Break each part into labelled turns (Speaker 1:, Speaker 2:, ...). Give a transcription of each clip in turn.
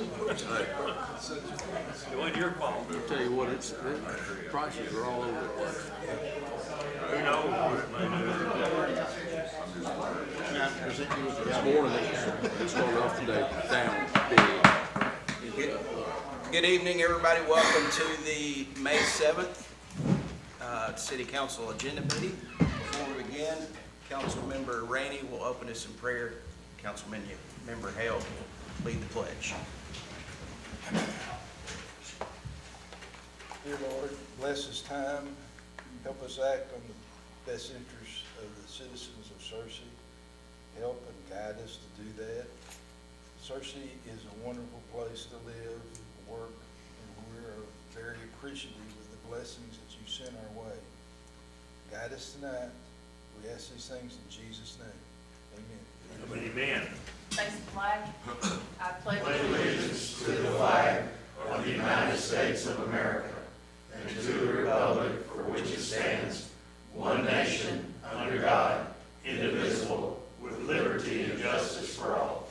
Speaker 1: It wasn't your fault.
Speaker 2: I'll tell you what, prices are all over the place.
Speaker 1: Who knows?
Speaker 2: This morning, it started off today down big.
Speaker 3: Good evening, everybody. Welcome to the May 7th City Council Agenda Meeting. Before we begin, Councilmember Rainey will open us in prayer. Councilmember Hale will lead the pledge.
Speaker 4: Dear Lord, bless this time. Help us act on the best interests of the citizens of Searcy. Help and guide us to do that. Searcy is a wonderful place to live, work, and we're very appreciative of the blessings that you send our way. Guide us tonight. We ask these things in Jesus' name. Amen.
Speaker 1: Amen.
Speaker 5: Face the flag. I pledge
Speaker 6: Allegiance to the flag of the United States of America and to the republic for which it stands, one nation, under God, indivisible, with liberty and justice for all.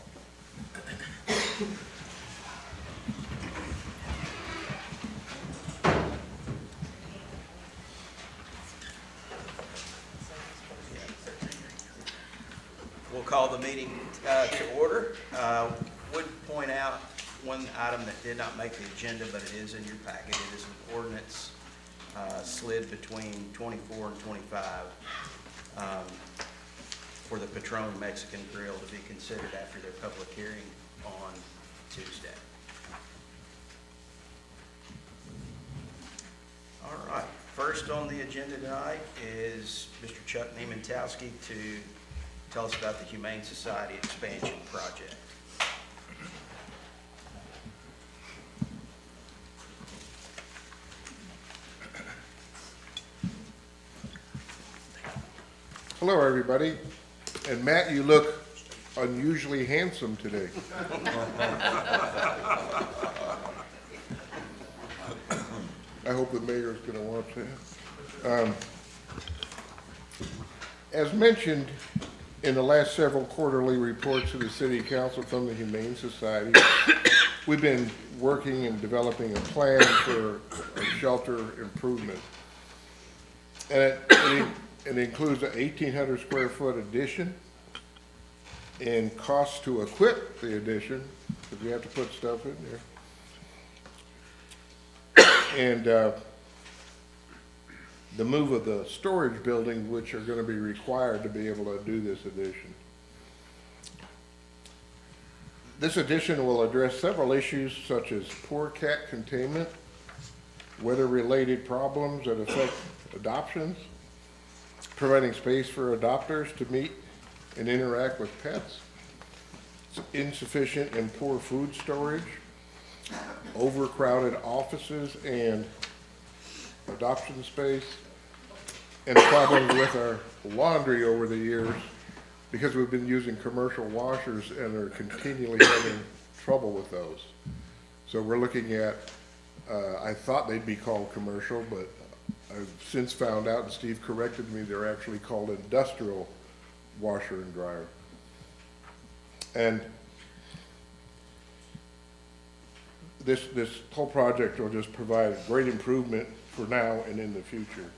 Speaker 3: We'll call the meeting to order. Would point out one item that did not make the agenda, but it is in your packet. It is an ordinance slid between 24 and 25 for the Patron Mexican Grill to be considered after their public hearing on Tuesday. All right. First on the agenda tonight is Mr. Chuck Niementowski to tell us about the Humane Society expansion project.
Speaker 7: Hello, everybody. And Matt, you look unusually handsome today. I hope the mayor's going to watch that. As mentioned in the last several quarterly reports to the City Council from the Humane Society, we've been working and developing a plan for a shelter improvement. And it includes an 1,800 square foot addition and costs to equip the addition, because we have to put stuff in there. And the move of the storage buildings, which are going to be required to be able to do this addition. This addition will address several issues such as poor cat containment, weather-related problems that affect adoptions, providing space for adopters to meet and interact with pets, insufficient and poor food storage, overcrowded offices and adoption space, and problems with our laundry over the years because we've been using commercial washers and are continually having trouble with those. So we're looking at, I thought they'd be called commercial, but I've since found out, and Steve corrected me, they're actually called industrial washer and dryer. And this whole project will just provide great improvement for now and in the future.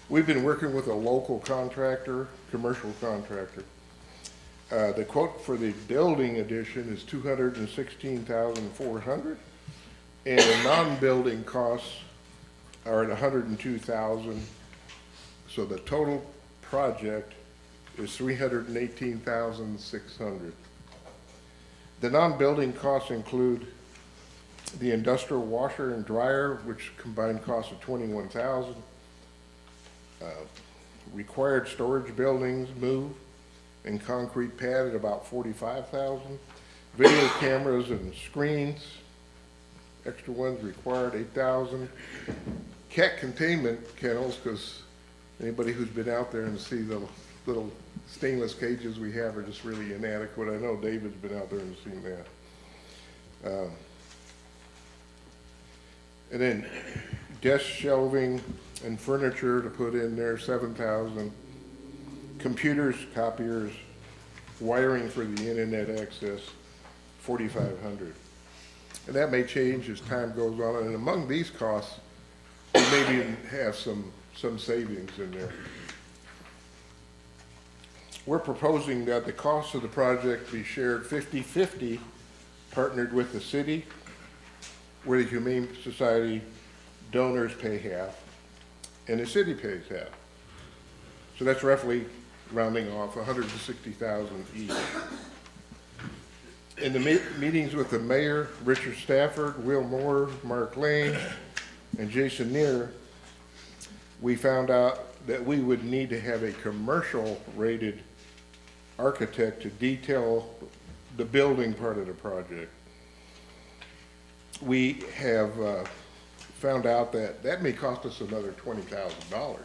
Speaker 7: We've been working with a local contractor, commercial contractor. The quote for the building addition is $216,400, and the non-building costs are at $102,000. So the total project is $318,600. The non-building costs include the industrial washer and dryer, which combined cost of $21,000. Required storage buildings move and concrete pad at about $45,000. Video cameras and screens, extra ones required, $8,000. Cat containment kennels, because anybody who's been out there and see the little stainless cages we have are just really inadequate. I know David's been out there and seen that. And then desk shelving and furniture to put in there, $7,000. Computers, copiers, wiring for the internet access, $4,500. And that may change as time goes on, and among these costs, we maybe even have some savings in there. We're proposing that the cost of the project be shared 50-50, partnered with the city, where the Humane Society donors pay half, and the city pays half. So that's roughly, rounding off, $160,000 each. In the meetings with the mayor, Richard Stafford, Will Moore, Mark Lane, and Jason Neer, we found out that we would need to have a commercial rated architect to detail the building part of the project. We have found out that that may cost us another $20,000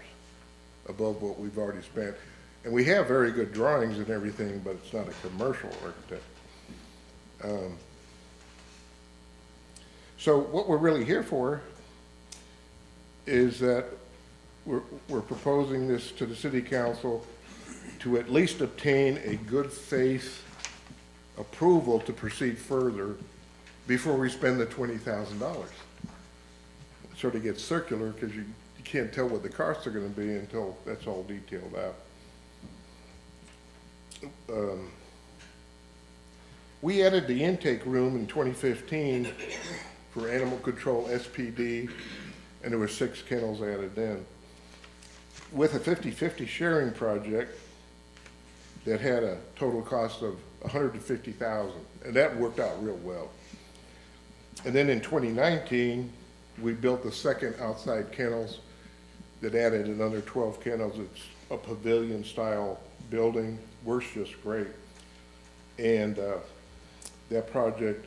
Speaker 7: above what we've already spent. And we have very good drawings and everything, but it's not a commercial architect. So what we're really here for is that we're proposing this to the city council to at least obtain a good faith approval to proceed further before we spend the $20,000. Sort of gets circular because you can't tell what the costs are going to be until that's all detailed out. We added the intake room in 2015 for animal control SPD, and there were 6 kennels added then. With a 50-50 sharing project that had a total cost of $150,000, and that worked out real well. And then in 2019, we built the second outside kennels that added another 12 kennels. It's a pavilion-style building, works just great. And that project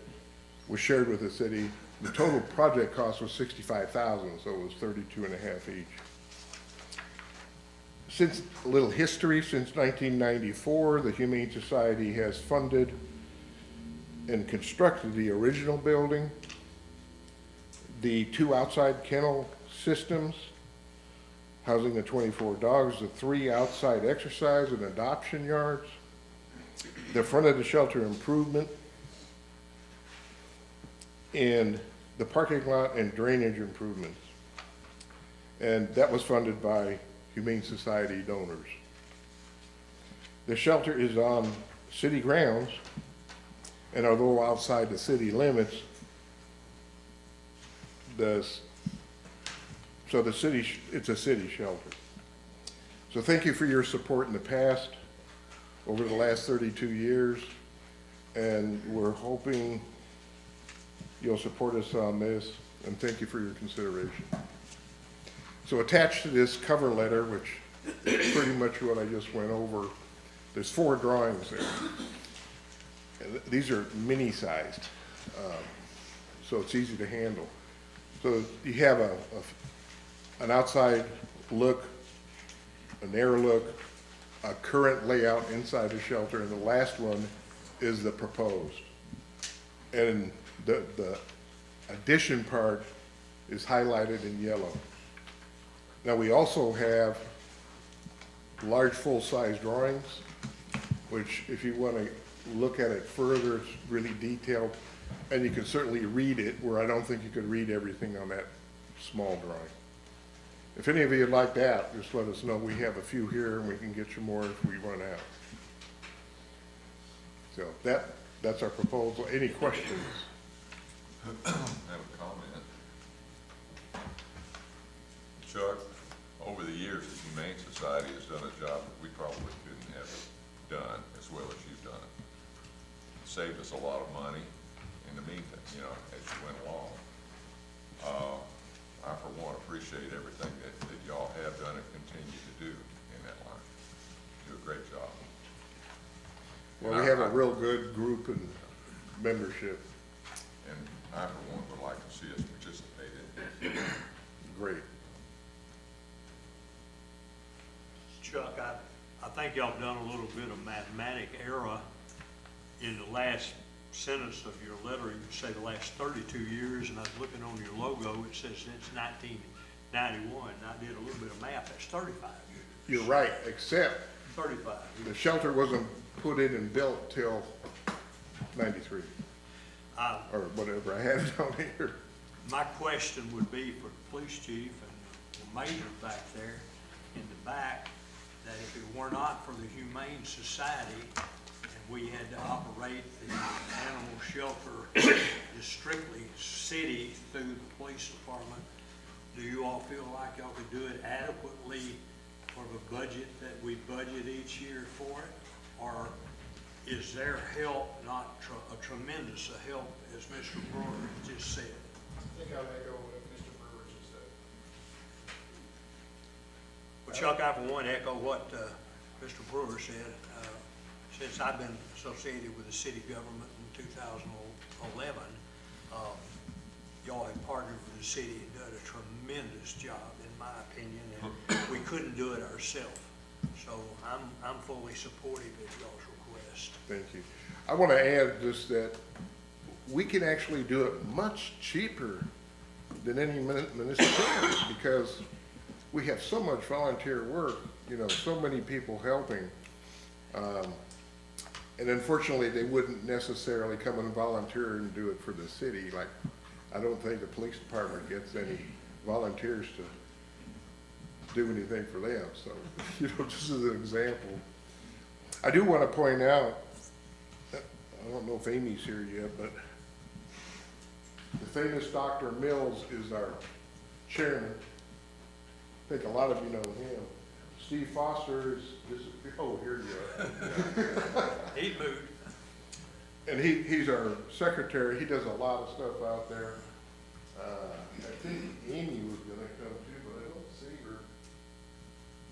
Speaker 7: was shared with the city. The total project cost was $65,000, so it was $32.5 each. Since a little history, since 1994, the Humane Society has funded and constructed the original building, the 2 outside kennel systems housing the 24 dogs, the 3 outside exercise and adoption yards, the front of the shelter improvement, and the parking lot and drainage improvements. And that was funded by Humane Society donors. The shelter is on city grounds, and although outside the city limits, so the city, it's a city shelter. So thank you for your support in the past, over the last 32 years, and we're hoping you'll support us on this, and thank you for your consideration. So attached to this cover letter, which is pretty much what I just went over, there's 4 drawings there. And these are mini-sized, so it's easy to handle. So you have an outside look, an air look, a current layout inside the shelter, and the last one is the proposed. And the addition part is highlighted in yellow. Now we also have large full-size drawings, which if you want to look at it further, it's really detailed, and you can certainly read it, where I don't think you could read everything on that small drawing. If any of you would like that, just let us know. We have a few here, and we can get you more if we run out. So that's our proposal. Any questions?
Speaker 8: I have a comment. Chuck, over the years, the Humane Society has done a job that we probably couldn't have done as well as you've done it. It saved us a lot of money in the meantime, you know, as you went along. I, for one, appreciate everything that y'all have done and continue to do in that line. You do a great job.
Speaker 7: Well, we have a real good group and membership.
Speaker 8: And I, for one, would like to see us participate in it.
Speaker 7: Great.
Speaker 1: Chuck, I think y'all done a little bit of mathematic error in the last sentence of your letter. You say the last 32 years, and I was looking on your logo, it says since 1991. I did a little bit of math, that's 35 years.
Speaker 7: You're right, except
Speaker 1: 35
Speaker 7: the
Speaker 1: years.
Speaker 7: shelter wasn't put in and built till '93. or whatever, I had it on here.
Speaker 1: My question would be for the police chief and the major back there in the back, that if it were not for the Humane Society and we had to operate the animal shelter just strictly city through the police department, do you all feel like y'all could do it adequately for the budget that we budget each year for it? Or is their help not a tremendous a help, as Mr. Brewer just said?
Speaker 9: I think I'll echo what Mr. Brewer just said.
Speaker 1: Well, Chuck, I for one echo what Mr. Brewer said. Since I've been associated with the city government in 2011, y'all have partnered with the city and done a tremendous job, in my opinion, and we couldn't do it ourselves. So I'm fully supportive of y'all's request.
Speaker 7: Thank you. I want to add just that we can actually do it much cheaper than any municipality because we have so much volunteer work, you know, so many people helping. And unfortunately, they wouldn't necessarily come and volunteer and do it for the city. Like, I don't think the police department gets any volunteers to do anything for them. So, you know, just as an example. I do want to point out, I don't know if Amy's here yet, but the famous Dr. Mills is our chairman. I think a lot of you know him. Steve Foster is, oh, here you are.
Speaker 1: He moved.
Speaker 7: And he's our secretary. He does a lot of stuff out there. I think Amy was gonna come too, but I don't see her.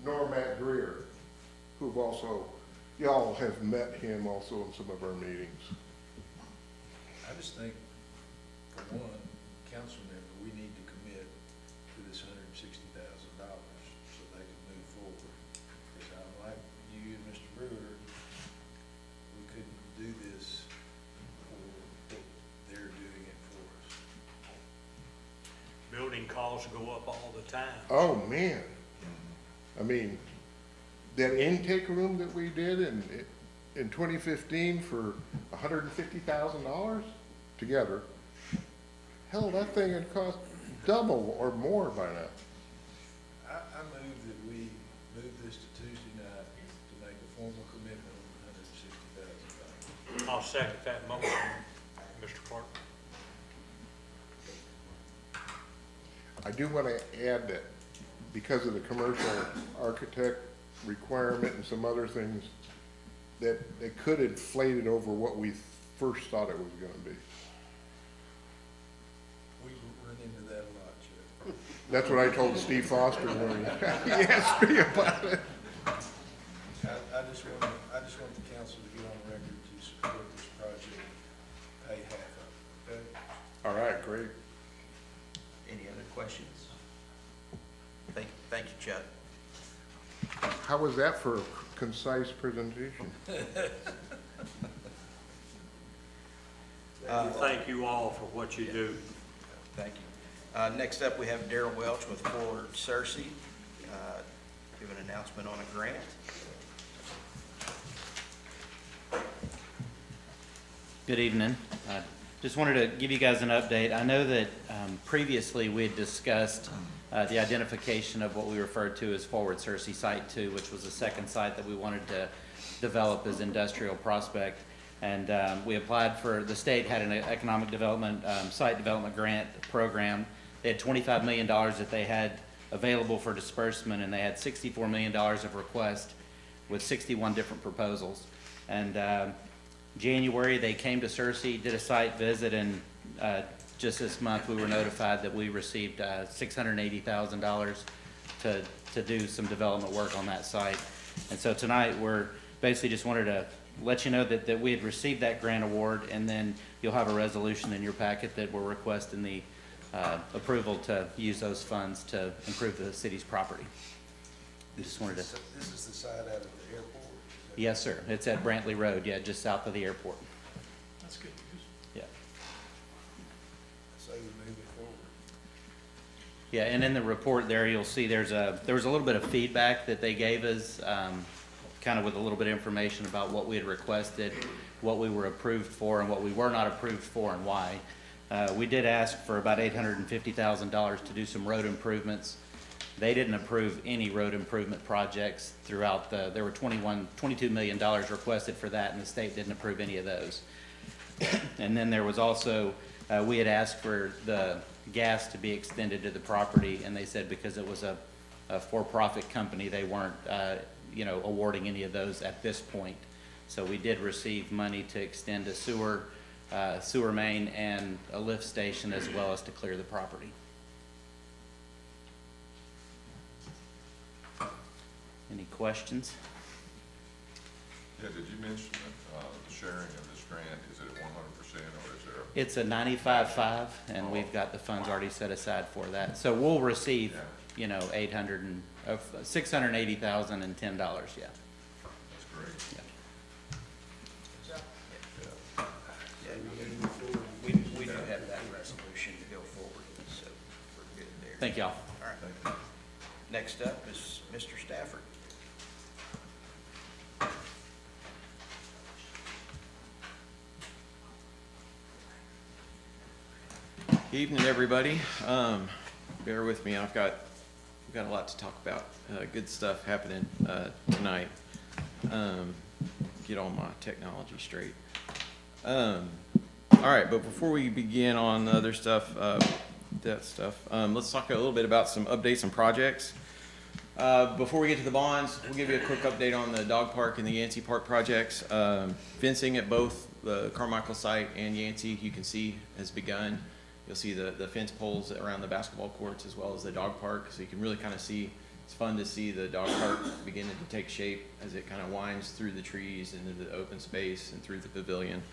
Speaker 7: Nor Matt Greer, who've also, y'all have met him also in some of our meetings.
Speaker 4: I just think, for one, council member, we need to commit to this $160,000 so they can move forward. Because I'm like you and Mr. Brewer, we couldn't do this for what they're doing it for us.
Speaker 1: Building costs go up all the time.
Speaker 7: Oh, man. I mean, that intake room that we did in 2015 for $150,000 together, hell, that thing had cost double or more by now.
Speaker 4: I move that we move this to Tuesday night to make a formal commitment on $160,000.
Speaker 1: I'll second that motion, Mr. Clark.
Speaker 7: I do want to add that because of the commercial architect requirement and some other things, that they could inflate it over what we first thought it was gonna be.
Speaker 4: We run into that a lot, Chuck.
Speaker 7: That's what I told Steve Foster when he asked me about it.
Speaker 4: I just want the council to get on record to support this project, pay half of it, okay?
Speaker 7: All right, great.
Speaker 3: Any other questions? Thank you, Chuck.
Speaker 7: How was that for a concise presentation?
Speaker 1: Thank you all for what you do.
Speaker 3: Thank you. Next up, we have Darrell Welch with Ford Cersei, give an announcement on a grant.
Speaker 10: Good evening. Just wanted to give you guys an update. I know that previously we had discussed the identification of what we referred to as Forward Cersei Site 2, which was the second site that we wanted to develop as industrial prospect. And we applied for, the state had an economic development, site development grant program. They had $25 million that they had available for disbursement, and they had $64 million of requests with 61 different proposals. And January, they came to Cersei, did a site visit, and just this month we were notified that we received $680,000 to do some development work on that site. And so tonight we're basically just wanted to let you know that we had received that grant award, and then you'll have a resolution in your packet that we're requesting the approval to use those funds to improve the city's property. We just wanted to.
Speaker 4: This is the site out of the airport?
Speaker 10: Yes, sir. It's at Brantley Road, yeah, just south of the airport.
Speaker 1: That's good news.
Speaker 10: Yeah.
Speaker 4: So we move it forward.
Speaker 10: Yeah, and in the report there, you'll see there was a little bit of feedback that they gave us, kind kind of with a little bit of information about what we had requested, what we were approved for, and what we were not approved for, and why. We did ask for about $850,000 to do some road improvements. They didn't approve any road improvement projects throughout there were $22 million requested for that, and the state didn't approve any of those. And then there was also, we had asked for the gas to be extended to the property, and they said because it was a for-profit company, they weren't, awarding any of those at this point. So we did receive money to extend a sewer main and a lift station, as well as to clear the property. Any questions?
Speaker 8: Yeah, did you mention that, the sharing of this grant, is it at 100% or is there?
Speaker 10: It's a 95-5, and we've got the funds already set aside for that. So we'll receive, $680,010, yeah.
Speaker 8: That's great.
Speaker 10: Yeah.
Speaker 3: We do have that resolution to go forward, so we're good there.
Speaker 10: Thank y'all.
Speaker 3: All right. Next up is Mr. Stafford.
Speaker 11: Evening, everybody. Bear with me. We've got a lot to talk about. Good stuff happening tonight. Get all my technology straight. All right, but before we begin on the other stuff, that stuff, let's talk a little bit about some updates and projects. Before we get to the bonds, we'll give you a quick update on the dog park and the Yancey Park projects. Fencing at both the Carmichael site and Yancey, you can see, has begun. You'll see the fence poles around the basketball courts as well as the dog park, so you can really kind of see, it's fun to see the dog park beginning to take shape as it kind of winds through the trees into the open space and through the pavilion.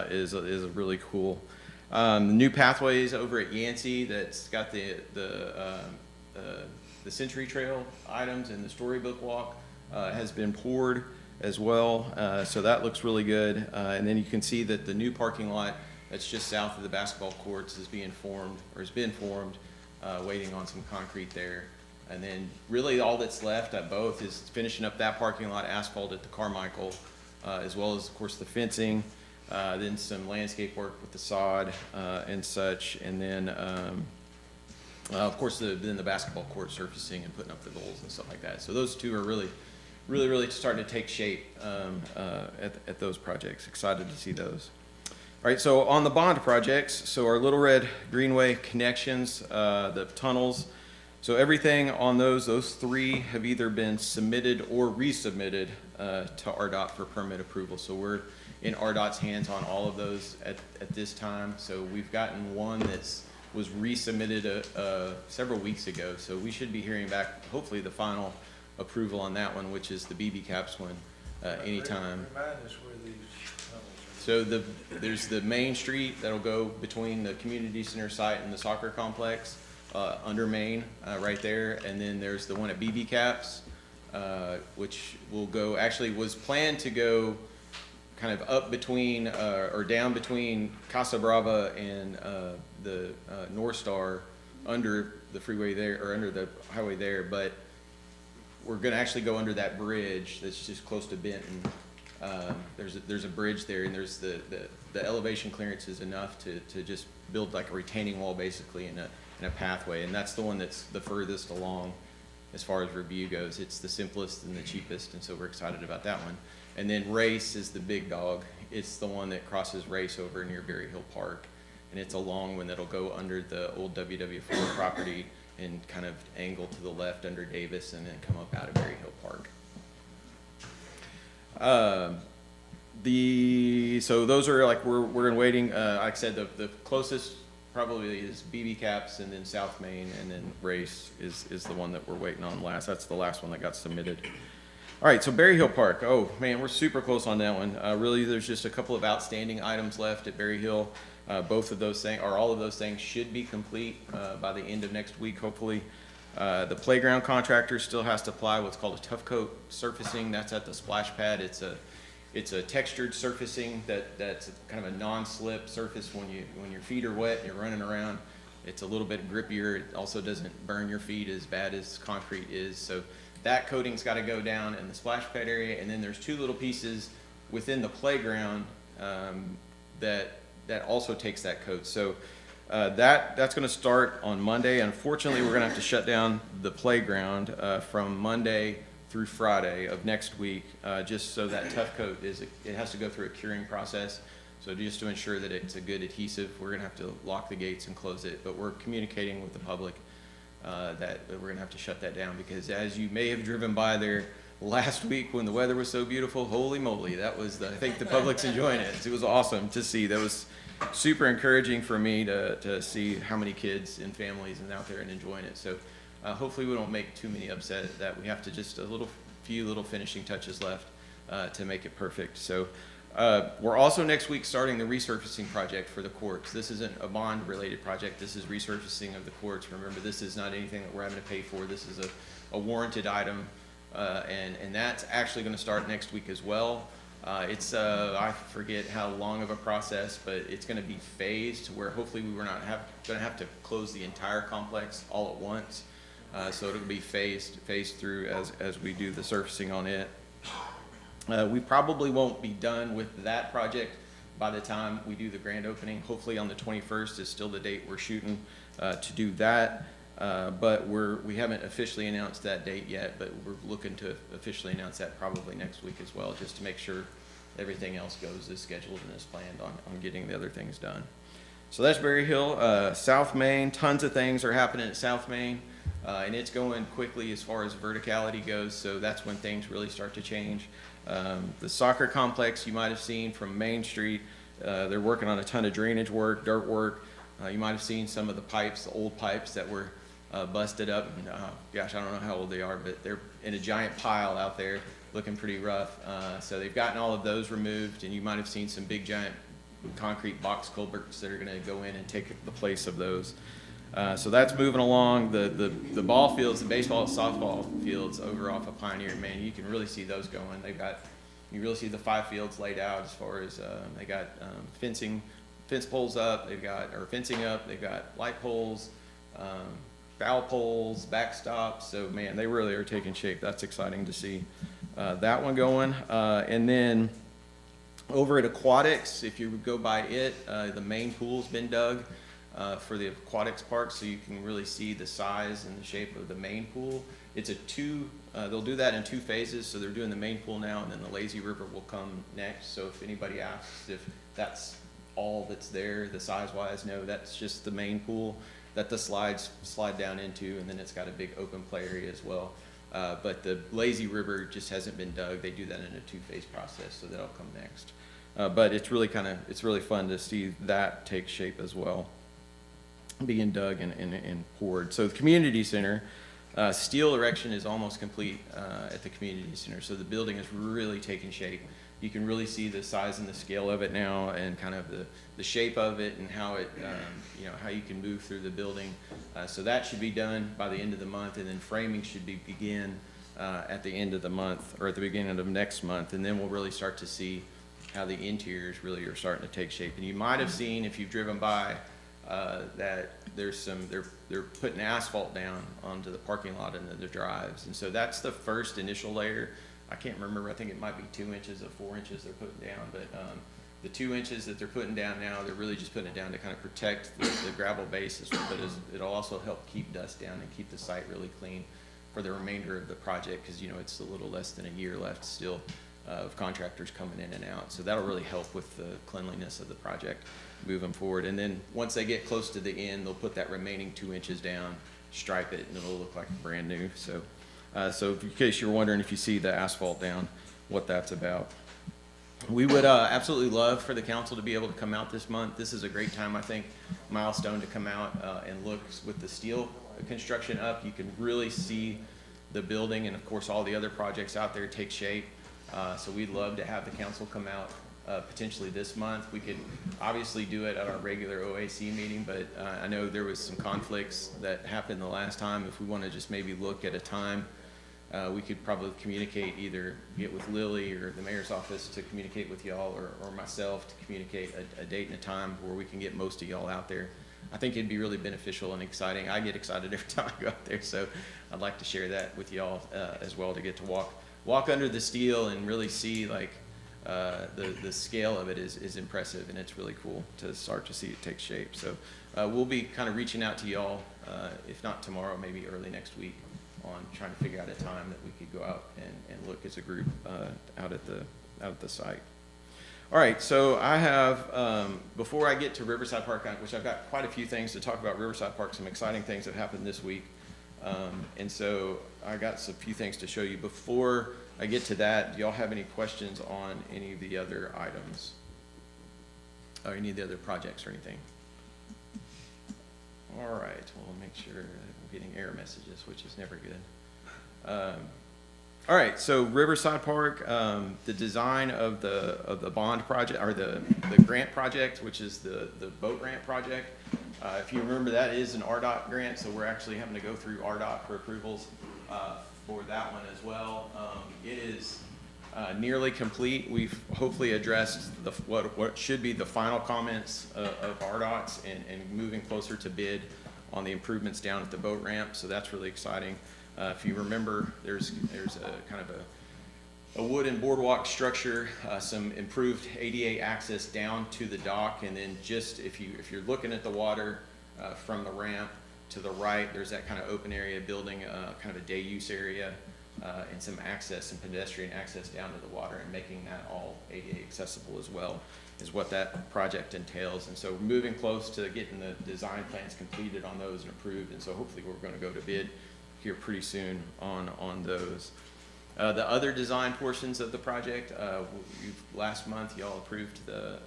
Speaker 11: Is really cool. The new pathways over at Yancey that's got the Century Trail items and the Storybook Walk has been poured as well, so that looks really good. And then you can see that the new parking lot that's just south of the basketball courts is being formed, or has been formed, waiting on some concrete there. And then really all that's left at both is finishing up that parking lot, asphalt at the Carmichael, as well as, of course, the fencing, then some landscape work with the sod and such, and then, of course, then the basketball court surfacing and putting up the goals and stuff like that. So those two are really starting to take shape at those projects. Excited to see those. All right, so on the bond projects, so our Little Red Greenway connections, the tunnels, so everything on those three have either been submitted or resubmitted to RDOT for permit approval. So we're in RDOT's hands on all of those at this time. So we've gotten one that was resubmitted several weeks ago. So we should be hearing back, hopefully, the final approval on that one, which is the BB Caps one, anytime.
Speaker 4: Remind us where these
Speaker 11: So there's the main street that'll go between the community center site and the soccer complex, under Main, right there. And then there's the one at BB Caps, which will go, actually was planned to go kind of up between, or down between Casa Brava and the North Star, under the freeway there, or under the highway there. But we're gonna actually go under that bridge that's just close to Benton. There's a bridge there, and there's the elevation clearance is enough to just build like a retaining wall basically in a pathway, and that's the one that's the furthest along as far as review goes. It's the simplest and the cheapest, and so we're excited about that one. And then Race is the big dog. It's the one that crosses Race over near Berry Hill Park, and it's a long one that'll go under the old WW4 property and kind of angle to the left under Davis and then come up out of Berry Hill Park. So those are like, we're waiting, like I said, the closest probably is BB Caps, and then South Main, and then Race is the one that we're waiting on last. That's the last one that got submitted. All right, so Berry Hill Park. Oh man, we're super close on that one. Really, there's just a couple of outstanding items left at Berry Hill. Both of those things, or all of those things, should be complete by the end of next week, hopefully. The playground contractor still has to apply what's called a tough coat surfacing. That's at the splash pad. It's a textured surfacing that's kind of a non-slip surface when your feet are wet and you're running around. It's a little bit grippier. It also doesn't burn your feet as bad as concrete is. So that coating's got to go down in the splash pad area, and then there's 2 little pieces within the playground that also takes that coat. So that's going to start on Monday. Unfortunately, we're going to have to shut down the playground from Monday through Friday of next week, just so that tough coat it has to go through a curing process. So just to ensure that it's a good adhesive, we're going to have to lock the gates and close it. But we're communicating with the public that we're going to have to shut that down, because as you may have driven by there last week when the weather was so beautiful, holy moly, that was I think the public's enjoying it. It was awesome to see. That was super encouraging for me to see how many kids and families and out there and enjoying it. So hopefully we don't make too many upset at that. We have to just few little finishing touches left to make it perfect. So we're also next week starting the resurfacing project for the courts. This isn't a bond related project. This is resurfacing of the courts. Remember, this is not anything that we're having to pay for. This is a warranted item, and that's actually going to start next week as well. It's I forget how long of a process, but it's going to be phased, where hopefully we're not going to have to close the entire complex all at once. So it'll be phased through as we do the surfacing on it. We probably won't be done with that project by the time we do the grand opening. Hopefully on the 21st is still the date we're shooting to do that. But we haven't officially announced that date yet, but we're looking to officially announce that probably next week as well, just to make sure everything else goes as scheduled and as planned on getting the other things done. So that's Berry Hill. South Main, tons of things are happening at South Main, and it's going quickly as far as verticality goes, so that's when things really start to change. The soccer complex you might have seen from Main Street, they're working on a ton of drainage work, dirt work. You might have seen some of the pipes, the old pipes that were busted up. And, gosh, I don't know how old they are, but they're in a giant pile out there looking pretty rough. So they've gotten all of those removed, and you might have seen some big giant concrete box culverts that are going to go in and take the place of those. So that's moving along. The ball fields, the baseball and softball fields over off of Pioneer, man, you can really see those going. You really see the 5 fields laid out as far as they got fence poles up, fencing up, they've got light poles, foul poles, backstops. So man, they really are taking shape. That's exciting to see that one going. And then over at Aquatics, if you go by it, the main pool's been dug for the aquatics park, so you can really see the size and the shape of the main pool. It's they'll do that in 2 phases, so they're doing the main pool now, and then the lazy river will come next. So if anybody asks if that's all that's there, the size-wise, no, that's just the main pool that the slides slide down into, and then it's got a big open play area as well. But the lazy river just hasn't been dug. They do that in a 2-phase process, so that'll come next. But it's really fun to see that take shape as well, being dug and poured. So the community center, steel erection is almost complete at the community center. So the building is really taking shape. You can really see the size and the scale of it now, and kind of the shape of it, and how it, how you can move through the building. So that should be done by the end of the month, and then framing should begin at the end of the month, or at the beginning of next month, and then we'll really start to see how the interiors really are starting to take shape. And you might have seen, if you've driven by, that they're putting asphalt down onto the parking lot and the drives, and so that's the first initial layer. I can't remember, I think it might be 2 inches or 4 inches they're putting down, but the 2 inches that they're putting down now, they're really just putting it down to kind of protect the gravel bases, but it'll also help keep dust down and keep the site really clean for the remainder of the project, because it's a little less than a year left still of contractors coming in and out. So that'll really help with the cleanliness of the project moving forward. And then once they get close to the end, they'll put that remaining 2 inches down, stripe it, and it'll look like brand new. So in case you're wondering, if you see the asphalt down, what that's about. We would absolutely love for the council to be able to come out this month. This is a great time, I think, milestone to come out and look with the steel construction up. You can really see the building, and of course all the other projects out there take shape. So we'd love to have the council come out potentially this month. We could obviously do it at our regular OAC meeting, but I know there was some conflicts that happened the last time. If we want to just maybe look at a time, we could probably communicate, either get with Lily or the mayor's office to communicate with y'all, or myself to communicate a date and a time where we can get most of y'all out there I think it'd be really beneficial and exciting. I get excited every time I go out there, so I'd like to share that with y'all as well, to get to walk under the steel and really see like the scale of it is impressive, and it's really cool to start to see it take shape. So we'll be kind of reaching out to y'all, if not tomorrow, maybe early next week, on trying to figure out a time that we could go out and look as a group out at the site. All right, so I have, before I get to Riverside Park, which I've got quite a few things to talk about Riverside Park, some exciting things that happened this week. And so I got a few things to show you. Before I get to that, do y'all have any questions on any of the other items? Or any of the other projects or anything? All right, well, make sure I'm getting error messages, which is never good. All right, so Riverside Park, the design of the bond project, or the grant project, which is the boat ramp project. If you remember, that is an RDOT grant, so we're actually having to go through RDOT for approvals for that one as well. It is nearly complete. We've hopefully addressed what should be the final comments of RDOT's and moving closer to bid on the improvements down at the boat ramp, so that's really exciting. If you remember, there's a kind of a wooden boardwalk structure, some improved ADA access down to the dock, and then just if you're looking at the water from the ramp to the right, there's that kind of open area building, kind of a day use area, and some pedestrian access down to the water, and making that all ADA accessible as well is what that project entails. And so we're moving close to getting the design plans completed on those and approved, and so hopefully we're going to go to bid here pretty soon on those. The other design portions of the project, last month y'all approved or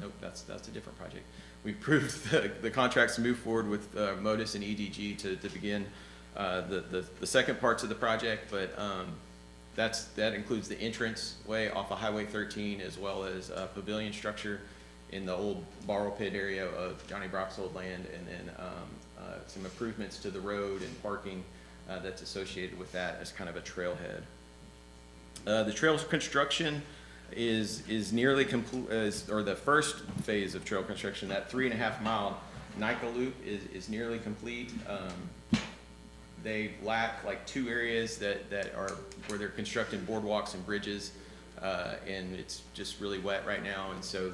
Speaker 11: nope, that's a different project. We approved the contracts to move forward with Modus and EDG to begin the second parts of the project, but that includes the entrance way off of Highway 13, as well as a pavilion structure in the old borrow pit area of Johnny Brock's old land, and then some improvements to the road and parking that's associated with that as kind of a trailhead. The trail's construction is nearly complete, or the first phase of trail construction, that 3.5 mile NICA loop is nearly complete. They lack like 2 areas that are where they're constructing boardwalks and bridges, and it's just really wet right now, and so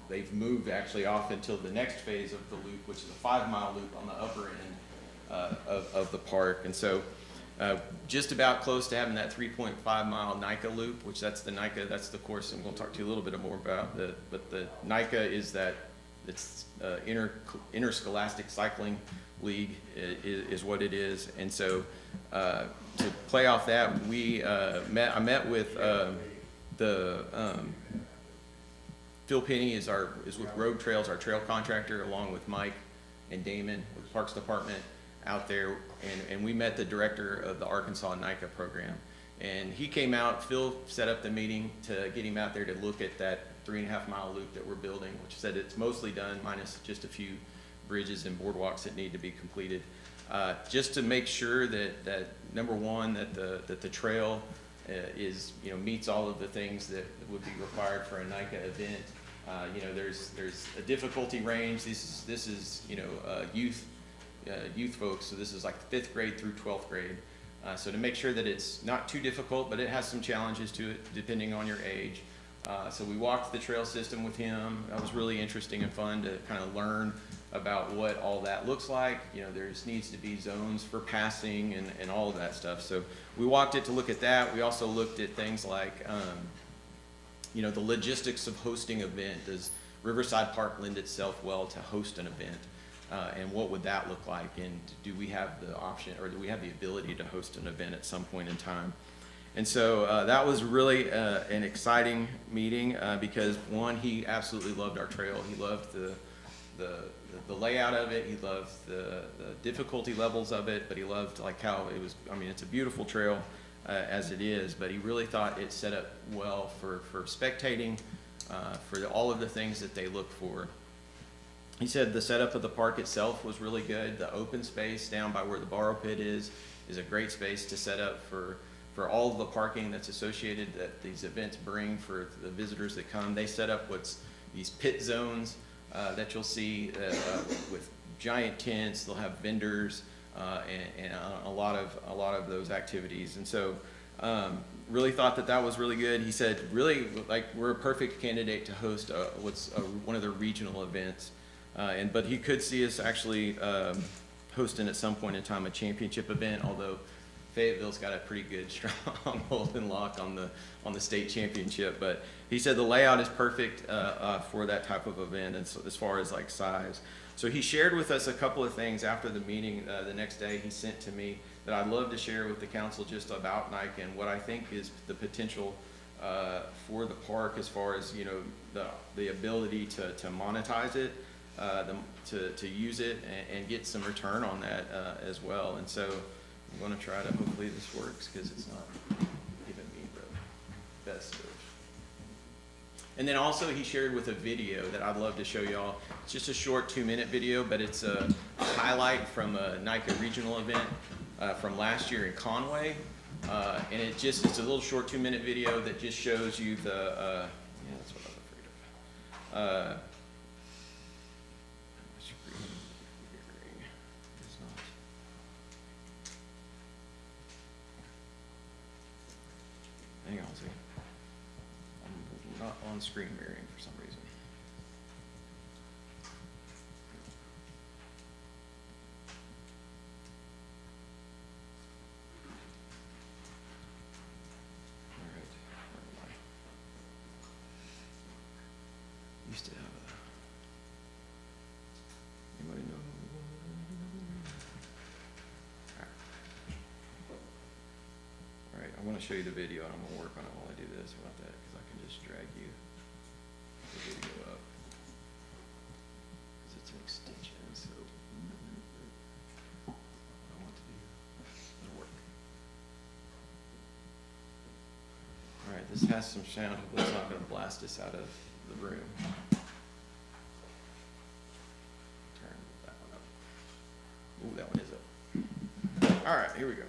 Speaker 11: they've moved actually off until the next phase of the loop, which is a 5-mile loop on the upper end of the park. And so just about close to having that 3.5 mile NICA loop, which that's the course I'm going to talk to you a little bit more about. But the NICA is it's Interscholastic Cycling League is what it is. And so to play off that, I met with Phil Penny is with Road Trails, our trail contractor, along with Mike and Damon with Parks Department out there, and we met the director of the Arkansas NICA program. And he came out, Phil set up the meeting to get him out there to look at that 3.5 mile loop that we're building, which said it's mostly done, minus just a few bridges and boardwalks that need to be completed. Just to make sure that number one, that the trail meets all of the things that would be required for a NICA event. There's a difficulty range. This is youth folks, so this is like 5th grade through 12th grade. So to make sure that it's not too difficult, but it has some challenges to it depending on your age. So we walked the trail system with him. That was really interesting and fun to kind of learn about what all that looks like. There needs to be zones for passing and all of that stuff. So we walked it to look at that. We also looked at things like, the logistics of hosting an event. Does Riverside Park lend itself well to host an event? And what would that look like? And do we have the option, or do we have the ability to host an event at some point in time? And so that was really an exciting meeting because one, he absolutely loved our trail. He loved the layout of it. He loved the difficulty levels of it, but he loved like how it was. I mean, it's a beautiful trail as it is, but he really thought it set up well for spectating, for all of the things that they look for. He said the setup of the park itself was really good. The open space down by where the borrow pit is a great space to set up for all of the parking that's associated that these events bring for the visitors that come. They set up these pit zones that you'll see with giant tents. They'll have vendors and a lot of those activities. And so really thought that was really good. He said, really, like, we're a perfect candidate to host one of their regional events. But he could see us actually hosting at some point in time a championship event, although Fayetteville's got a pretty good stronghold and lock on the state championship. But he said the layout is perfect for that type of event, and so as far as like size. So he shared with us a couple of things after the meeting the next day. He sent to me that I'd love to share with the council just about Nike and what I think is the potential for the park as far as, you know, the ability to monetize it, to use it and get some return on that as well. And so I'm going to try to, hopefully this works because it's not giving me the best of. And then also he shared with a video that I'd love to show y'all. It's just a short 2-minute video, but it's a highlight from a NICA regional event from last year in Conway. And it's a little short 2-minute video that just shows you the, yeah, that's what I'm afraid of. Hang on a second. I'm not on screen mirroring for some reason. All right, where am I? Used to have anybody know? All right, I'm going to show you the video and I'm going to work on it while I do this about that because I can just drag you the video up because it's an extension, so what I want to do, it'll work. All right, this has some sound, but it's not going to blast us out of the room. Turn that one up. Ooh, that one is up. All right, here we go.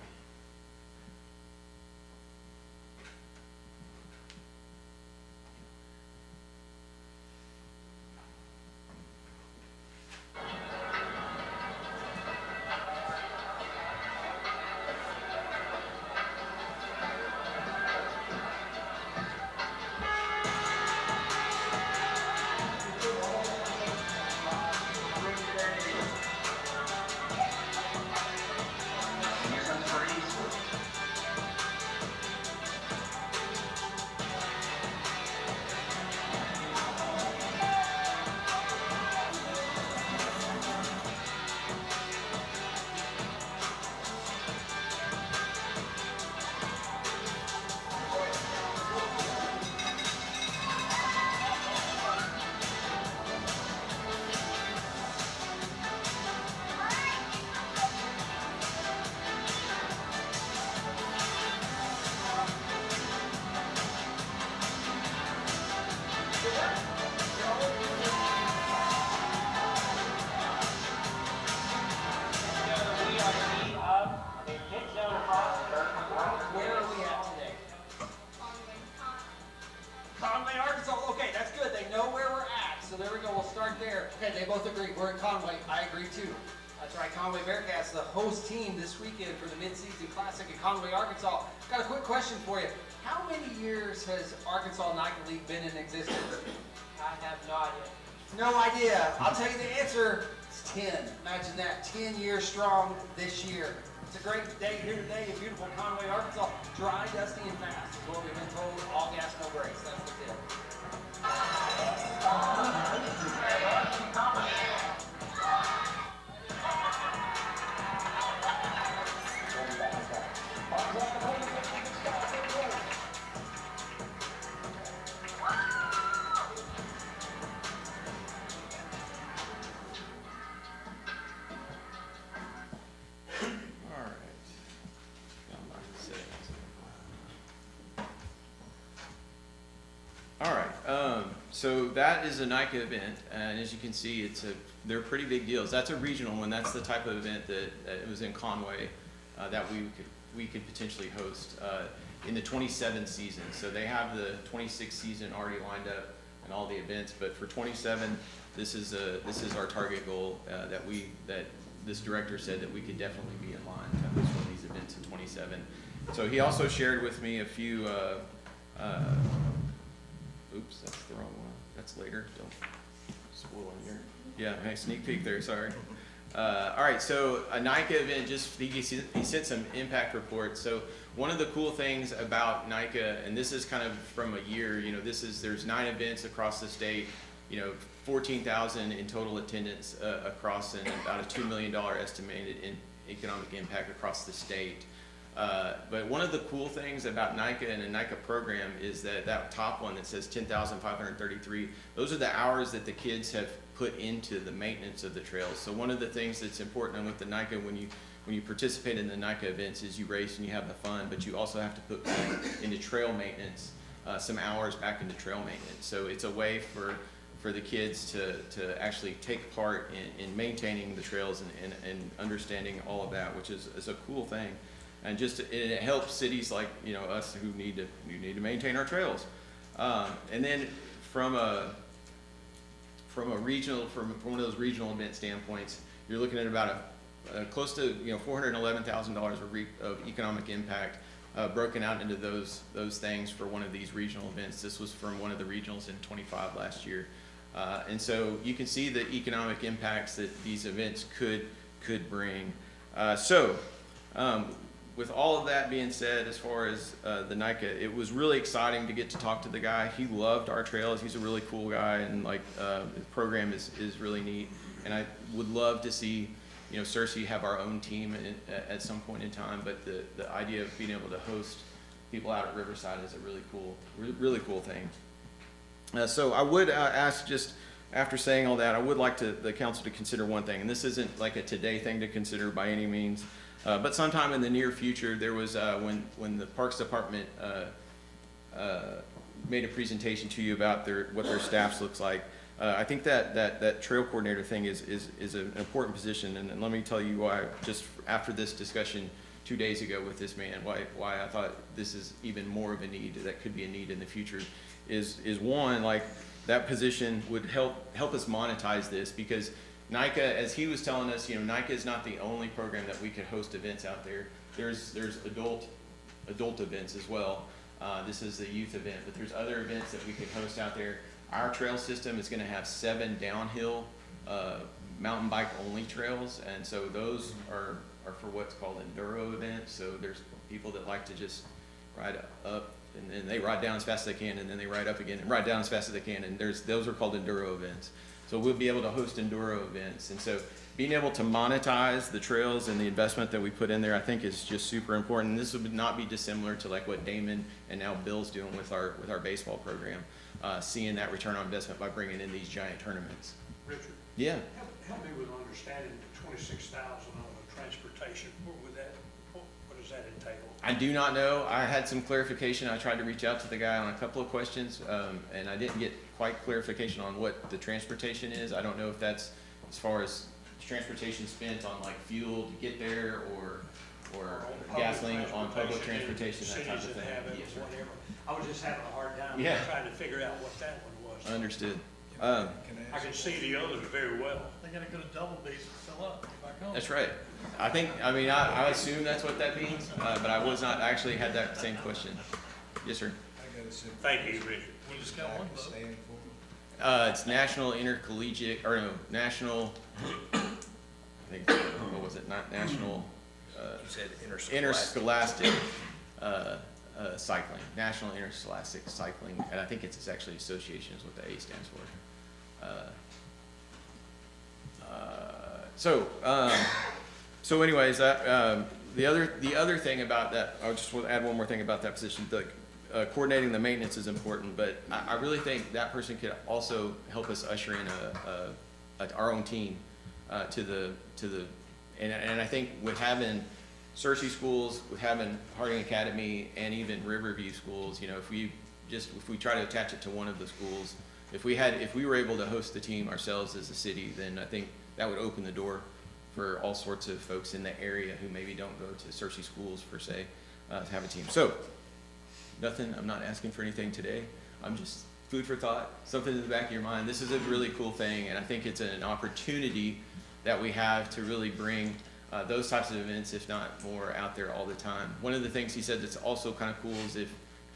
Speaker 12: Where are we at today? Conway, Arkansas. Okay, that's good. They know where we're at. So there we go. We'll start there. Okay, they both agree. We're in Conway. I agree too. That's right. Conway Bearcats, the host team this weekend for the Mid-Season Classic in Conway, Arkansas. Got a quick question for you. How many years has Arkansas Nike League been in existence?
Speaker 5: I have no idea.
Speaker 12: No idea. I'll tell you the answer. It's 10. Imagine that. 10 years strong this year. It's a great day here today in beautiful Conway, Arkansas. Dry, dusty, and fast is what we've been told. All gas, no brakes. That's the tip.
Speaker 11: All right, so that is a NICA event, and as you can see, they're pretty big deals. That's a regional one. That's the type of event that it was in Conway that we could potentially host in the 27 season. So they have the 26 season already lined up and all the events. But for 27, this is our target goal that this director said that we could definitely be in line to host one of these events in 27. So he also shared with me a few. Oops, that's the wrong one. That's later. Don't spoil it here. Yeah, hey, sneak peek there. Sorry. All right, so a NICA event, he sent some impact reports. So one of the cool things about NICA, and this is kind of from a year, there's 9 events across the state, 14,000 in total attendance across, and about a $2 million estimated economic impact across the state. But one of the cool things about NICA and a NICA program is that top one that says 10,533, those are the hours that the kids have put into the maintenance of the trails. So one of the things that's important with the NICA when you participate in the NICA events is you race and you have the fun, but you also have to put into trail maintenance, some hours back into trail maintenance. So it's a way for the kids to actually take part in maintaining the trails and understanding all of that, which is a cool thing. And it helps cities like us who need to maintain our trails. And then from one of those regional event standpoints, you're looking at about close to $411,000 of economic impact broken out into those things for one of these regional events. This was from one of the regionals in 25 last year. And so you can see the economic impacts that these events could bring. With all of that being said, as far as the NICA, it was really exciting to get to talk to the guy. He loved our trails. He's a really cool guy, and his program is really neat. And I would love to see, Searcy have our own team at some point in time. But the idea of being able to host people out at Riverside is a really cool thing. So I would ask, just after saying all that, I would like the council to consider one thing, and this isn't like a today thing to consider by any means. But sometime in the near future, there was when the Parks Department made a presentation to you about what their staffs looks like. I think that trail coordinator thing is an important position, and let me tell you why. Just after this discussion 2 days ago with this man, why I thought this is even more of a need, that could be a need in the future, is one, like that position would help us monetize this, because NICA, as he was telling us, NICA is not the only program that we could host events out there. There's adult events as well. This is the youth event, but there's other events that we could host out there. Our trail system is going to have 7 downhill mountain bike only trails, and so those are for what's called enduro events. So there's people that like to just ride up and then they ride down as fast as they can, and then they ride up again and ride down as fast as they can, and those are called enduro events. So we'll be able to host enduro events. And so being able to monetize the trails and the investment that we put in there, I think is just super important. And this would not be dissimilar to like what Damon and now Bill's doing with our baseball program, seeing that return on investment by bringing in these giant tournaments.
Speaker 1: Richard?
Speaker 11: Yeah.
Speaker 1: Help me with understanding the 26,000 on the transportation. What does that entail?
Speaker 11: I do not know. I had some clarification. I tried to reach out to the guy on a couple of questions, and I didn't get quite clarification on what the transportation is. I don't know if that's as far as transportation spent on like fuel to get there, or gasoline on public transportation, that type of thing.
Speaker 1: Yes, whatever. I was just having a hard time trying to figure out what that one was.
Speaker 11: Understood.
Speaker 1: I can see the others very well.
Speaker 6: They're gonna go to Double B's and fill up, get back home.
Speaker 11: That's right. I assume that's what that means, but I was not, I actually had that same question. Yes, sir.
Speaker 1: Thank you, Richard.
Speaker 6: We just got one vote.
Speaker 11: It's National Intercollegiate, or no, National, I think, what was it, not National,
Speaker 3: You said
Speaker 11: Interscholastic Cycling, National Interscholastic Cycling, and I think it's actually association is what the A stands for. So anyways, the other thing about that, I just want to add one more thing about that position. Coordinating the maintenance is important, but I really think that person could also help us usher in our own team and I think with having Searcy schools, with having Harding Academy, and even Riverview schools, if we try to attach it to one of the schools, if we were able to host the team ourselves as a city, then I think that would open the door for all sorts of folks in the area who maybe don't go to Searcy schools per se, to have a team. So, I'm not asking for anything today. I'm just food for thought, something in the back of your mind. This is a really cool thing, and I think it's an opportunity that we have to really bring those types of events, if not more, out there all the time. One of the things he said that's also kind of cool is if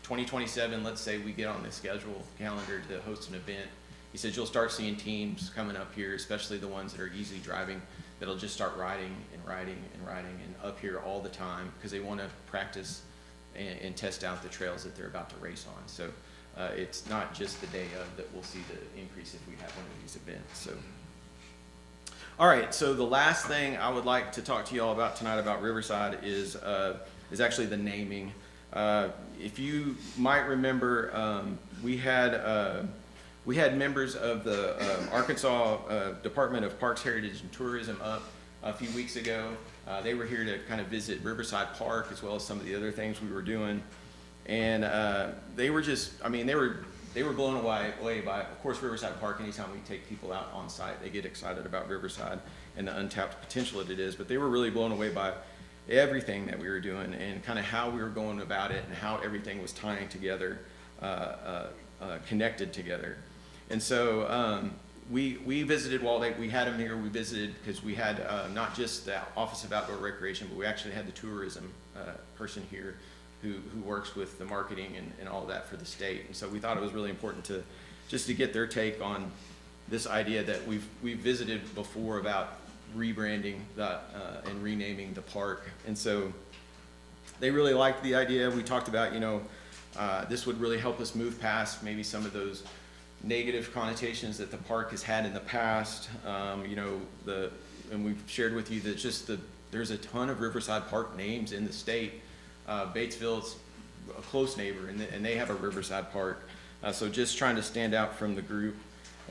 Speaker 11: 2027, let's say we get on the schedule calendar to host an event, he said you'll start seeing teams coming up here, especially the ones that are easily driving, that'll just start riding and up here all the time because they want to practice and test out the trails that they're about to race on. So it's not just the day of that we'll see the increase if we have one of these events. So. All right, so the last thing I would like to talk to you all about tonight about Riverside is actually the naming. If you might remember, we had members of the Arkansas Department of Parks, Heritage, and Tourism up a few weeks ago. They were here to kind of visit Riverside Park as well as some of the other things we were doing. And they were just, I mean, they were blown away by, of course, Riverside Park. Anytime we take people out on site, they get excited about Riverside and the untapped potential that it is. But they were really blown away by everything that we were doing and kind of how we were going about it and how everything was tying together, connected together. And so we visited Waldeck. We had them here. We visited because we had not just the Office of Outdoor Recreation, but we actually had the tourism person here who works with the marketing and all of that for the state. And so we thought it was really important to just to get their take on this idea that we've visited before about rebranding and renaming the park. And so they really liked the idea. We talked about, you know, this would really help us move past maybe some of those negative connotations that the park has had in the past. You know, and we've shared with you that just there's a ton of Riverside Park names in the state. Batesville's a close neighbor, and they have a Riverside Park. So just trying to stand out from the group.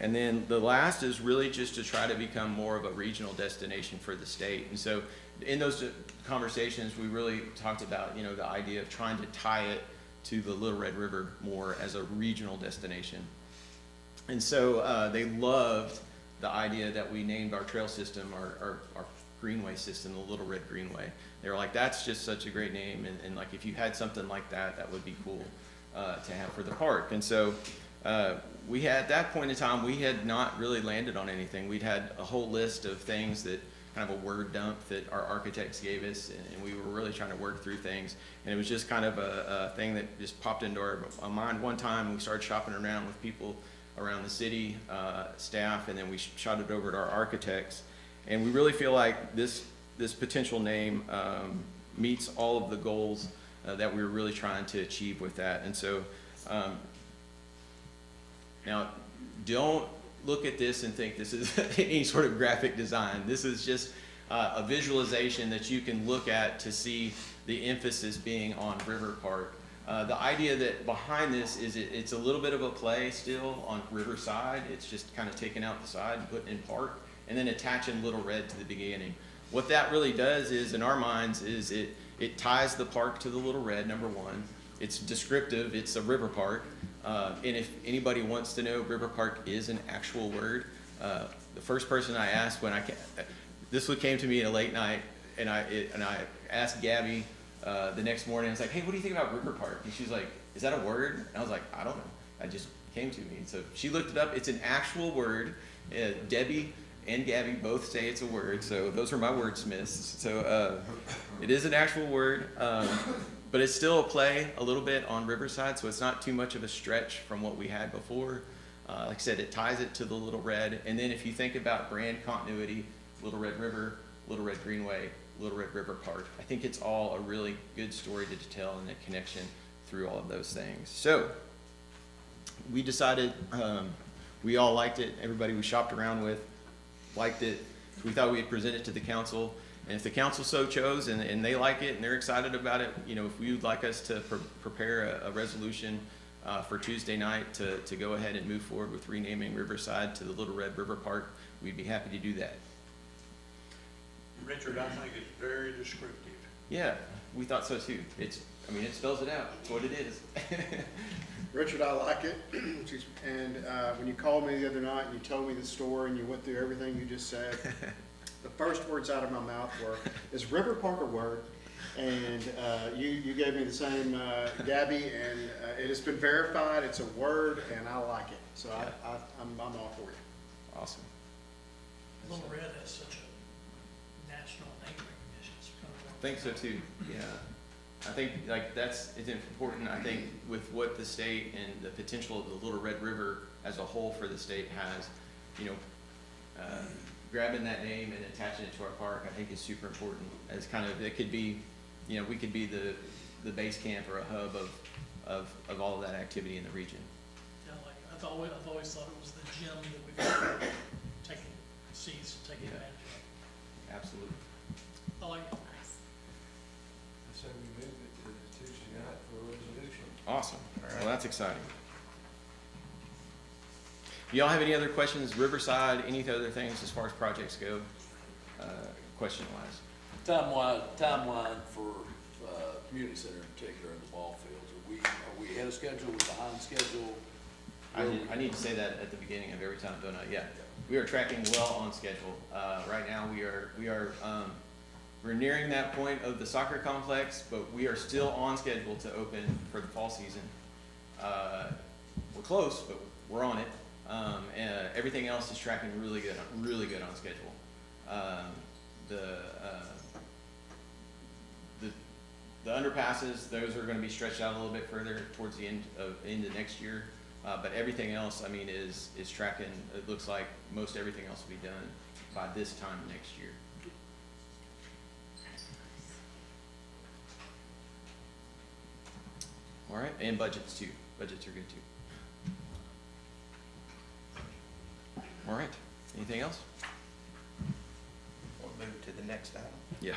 Speaker 11: And then the last is really just to try to become more of a regional destination for the state. And so in those conversations, we really talked about, you know, the idea of trying to tie it to the Little Red River more as a regional destination. And so they loved the idea that we named our trail system, our greenway system, the Little Red Greenway. They were like, that's just such a great name, and like if you had something like that, that would be cool to have for the park. And so we had, at that point in time, we had not really landed on anything. We'd had a whole list of things that, kind of a word dump that our architects gave us, and we were really trying to work through things. And it was just kind of a thing that just popped into our mind one time. We started shopping around with people around the city staff, and then we shot it over to our architects. And we really feel like this potential name meets all of the goals that we were really trying to achieve with that. And so now don't look at this and think this is any sort of graphic design. This is just a visualization that you can look at to see the emphasis being on River Park. The idea that behind this is it's a little bit of a play still on Riverside. It's just kind of taking out the side and putting in park, and then attaching Little Red to the beginning. What that really does is, in our minds, is it ties the park to the Little Red, number one. It's descriptive, it's a river park. And if anybody wants to know, River Park is an actual word. The first person I asked this one came to me in a late night, and I asked Gabby the next morning. I was like, hey, what do you think about River Park? And she's like, is that a word? And I was like, I don't know. It just came to me. And so she looked it up. It's an actual word. Debbie and Gabby both say it's a word, so those are my wordsmiths. So it is an actual word, but it's still a play a little bit on Riverside, so it's not too much of a stretch from what we had before. Like I said, it ties it to the Little Red, and then if you think about brand continuity, Little Red River, Little Red Greenway, Little Red River Park, I think it's all a really good story to tell and a connection through all of those things. So we decided, we all liked it, everybody we shopped around with liked it. We thought we'd present it to the council, and if the council so chose and they like it and they're excited about it, you know, if you'd like us to prepare a resolution for Tuesday night to go ahead and move forward with renaming Riverside to the Little Red River Park, we'd be happy to do that.
Speaker 1: Richard, I think it's very descriptive.
Speaker 11: Yeah, we thought so too. I mean, it spells it out. It's what it is.
Speaker 9: Richard, I like it. And when you called me the other night and you told me the story and you went through everything you just said, the first words out of my mouth were, is River Park a word? And you gave me the same, Gabby, and it has been verified. It's a word, and I like it. So I'm all for you.
Speaker 11: Awesome.
Speaker 6: Little Red has such a national name recognition. It's kind of
Speaker 11: I think so too, yeah. I think like it's important, I think, with what the state and the potential of the Little Red River as a whole for the state has, you know, grabbing that name and attaching it to our park, I think is super important. As kind of, it could be, you know, we could be the base camp or a hub of all of that activity in the region.
Speaker 6: Yeah, like, I've always thought it was the gem that we've taken, seized and taken advantage of.
Speaker 11: Absolutely.
Speaker 6: I like it.
Speaker 4: So we move it to Tuesday night for a resolution.
Speaker 11: Awesome. Well, that's exciting. Y'all have any other questions, Riverside, any other things as far as projects go, question-wise?
Speaker 2: Timeline for, community center in particular and the ball fields. Are we ahead of schedule, behind schedule?
Speaker 11: I need to say that at the beginning of every time donut. Yeah, we are tracking well on schedule. Right now we're nearing that point of the soccer complex, but we are still on schedule to open for the fall season. We're close, but we're on it. And everything else is tracking really good on schedule. The underpasses, those are going to be stretched out a little bit further towards the end of next year. But everything else, I mean, is tracking. It looks like most everything else will be done by this time next year. All right, and budgets too. Budgets are good too. All right, anything else?
Speaker 3: We'll move to the next item.
Speaker 11: Yeah,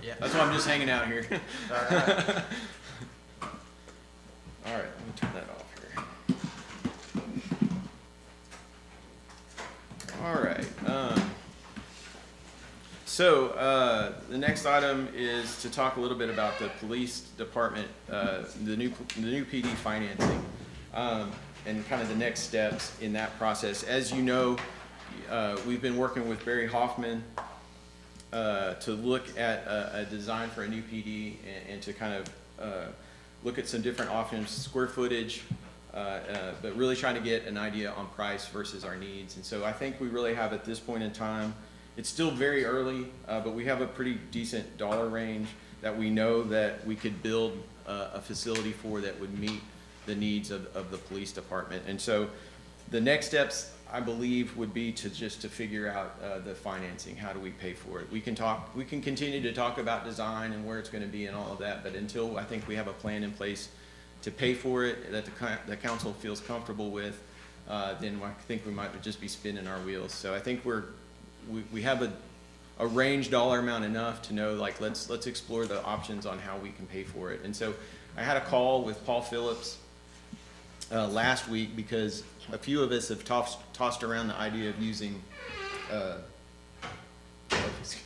Speaker 3: Yeah.
Speaker 11: that's why I'm just hanging out here.
Speaker 3: All right.
Speaker 11: All right, let me turn that off here. All right. So the next item is to talk a little bit about the police department, the new PD financing, and kind of the next steps in that process. As you know, we've been working with Barry Hoffman to look at a design for a new PD and to kind of look at some different options, square footage, but really trying to get an idea on price versus our needs. And so I think we really have at this point in time, it's still very early, but we have a pretty decent dollar range that we know that we could build a facility for that would meet the needs of the police department. And so the next steps, I believe, would be to figure out the financing. How do we pay for it? We can continue to talk about design and where it's going to be and all of that, but until I think we have a plan in place to pay for it that the council feels comfortable with, then I think we might just be spinning our wheels. So I think we have a range dollar amount enough to know, like, let's explore the options on how we can pay for it. And so I had a call with Paul Phillips last week because a few of us have tossed around the idea of using,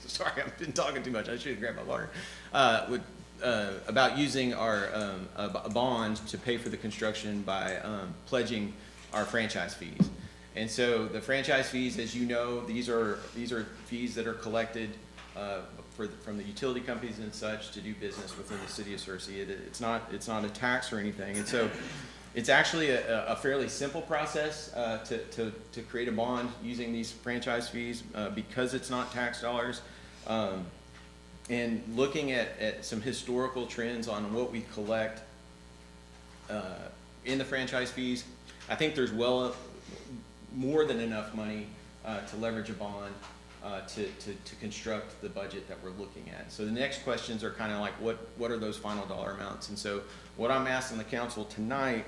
Speaker 11: sorry, I've been talking too much, I should have grabbed my water, about using our a bond to pay for the construction by pledging our franchise fees. And so the franchise fees, as you know, these are fees that are collected from the utility companies and such to do business within the city of Searcy. It's not a tax or anything. And so it's actually a fairly simple process to create a bond using these franchise fees because it's not tax dollars. And looking at some historical trends on what we collect in the franchise fees, I think there's more than enough money to leverage a bond to construct the budget that we're looking at. So the next questions are kind of like, what are those final dollar amounts? And so what I'm asking the council tonight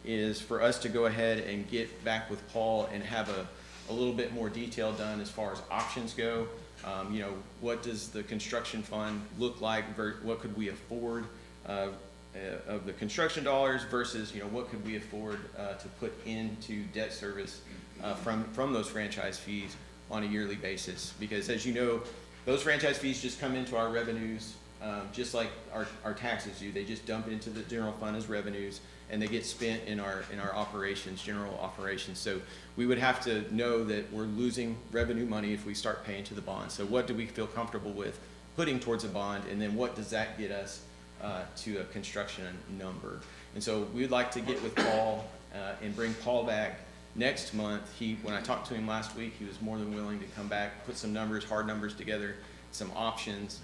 Speaker 11: is for us to go ahead and get back with Paul and have a little bit more detail done as far as options go. You know, what does the construction fund look like? What could we afford of the construction dollars versus, you know, what could we afford to put into debt service from those franchise fees on a yearly basis? Because as you know, those franchise fees just come into our revenues just like our taxes do. They just dump into the general fund as revenues and they get spent in our operations, general operations. So we would have to know that we're losing revenue money if we start paying to the bond. So what do we feel comfortable with putting towards a bond, and then what does that get us to a construction number. And so we'd like to get with Paul and bring Paul back next month. When I talked to him last week, he was more than willing to come back, put some numbers, hard numbers together, some options,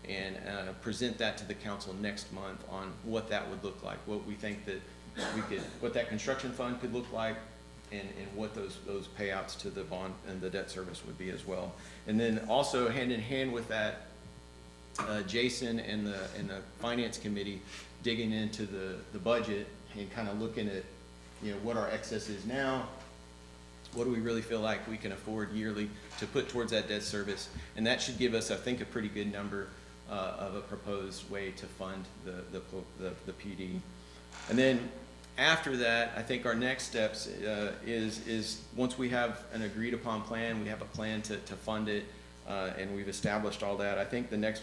Speaker 11: and present that to the council next month on what that would look like, what we think that what that construction fund could look like, and what those payouts to the bond and the debt service would be as well. And then also hand in hand with that, Jason and the finance committee digging into the budget and kind of looking at, what our excess is now, what do we really feel like we can afford yearly to put towards that debt service, and that should give us, I think, a pretty good number of a proposed way to fund the PD. And then after that, I think our next steps is once we have an agreed upon plan, we have a plan to fund it, and we've established all that. I think the next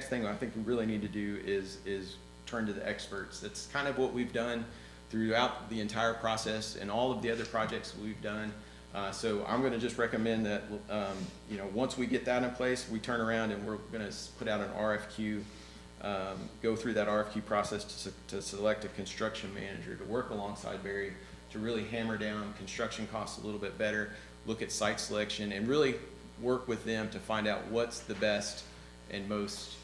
Speaker 11: thing I think we really need to do is turn to the experts. That's kind of what we've done throughout the entire process and all of the other projects we've done. So I'm going to just recommend that once we get that in place, we turn around and we're going to put out an RFQ. Go through that RFQ process to select a construction manager to work alongside Barry to really hammer down construction costs a little bit better, look at site selection, and really work with them to find out what's the best and most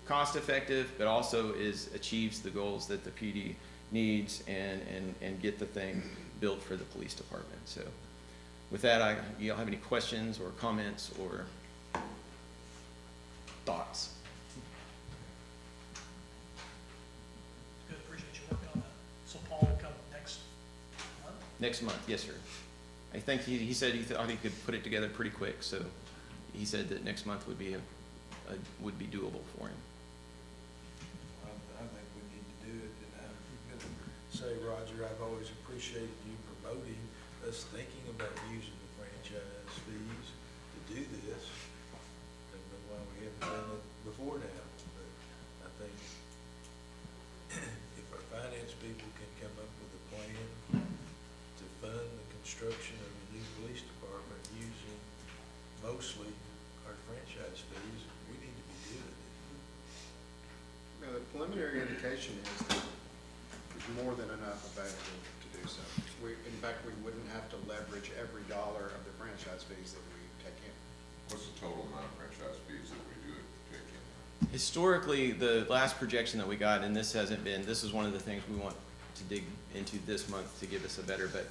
Speaker 11: cost effective, but also achieves the goals that the PD needs and get the thing built for the police department. So with that, y'all have any questions or comments or thoughts?
Speaker 6: Good, appreciate you working on that. So Paul will come next month?
Speaker 11: Next month, yes, sir. I think he said he thought he could put it together pretty quick, so he said that next month would be doable for him.
Speaker 4: I think we need to do it, and I'm gonna say, Roger, I've always appreciated you promoting us thinking about using the franchise fees to do this. I don't know why we haven't done it before now, but I think if our finance people can come up with a plan to fund the construction of a new police department using mostly our franchise fees, we need to be doing it.
Speaker 9: Now, the preliminary indication is that there's more than enough available to do so. In fact, we wouldn't have to leverage every dollar of the franchise fees that we take in.
Speaker 8: What's the total amount of franchise fees that we do take in?
Speaker 11: Historically, the last projection that we got, and this is one of the things we want to dig into this month to give us a better, but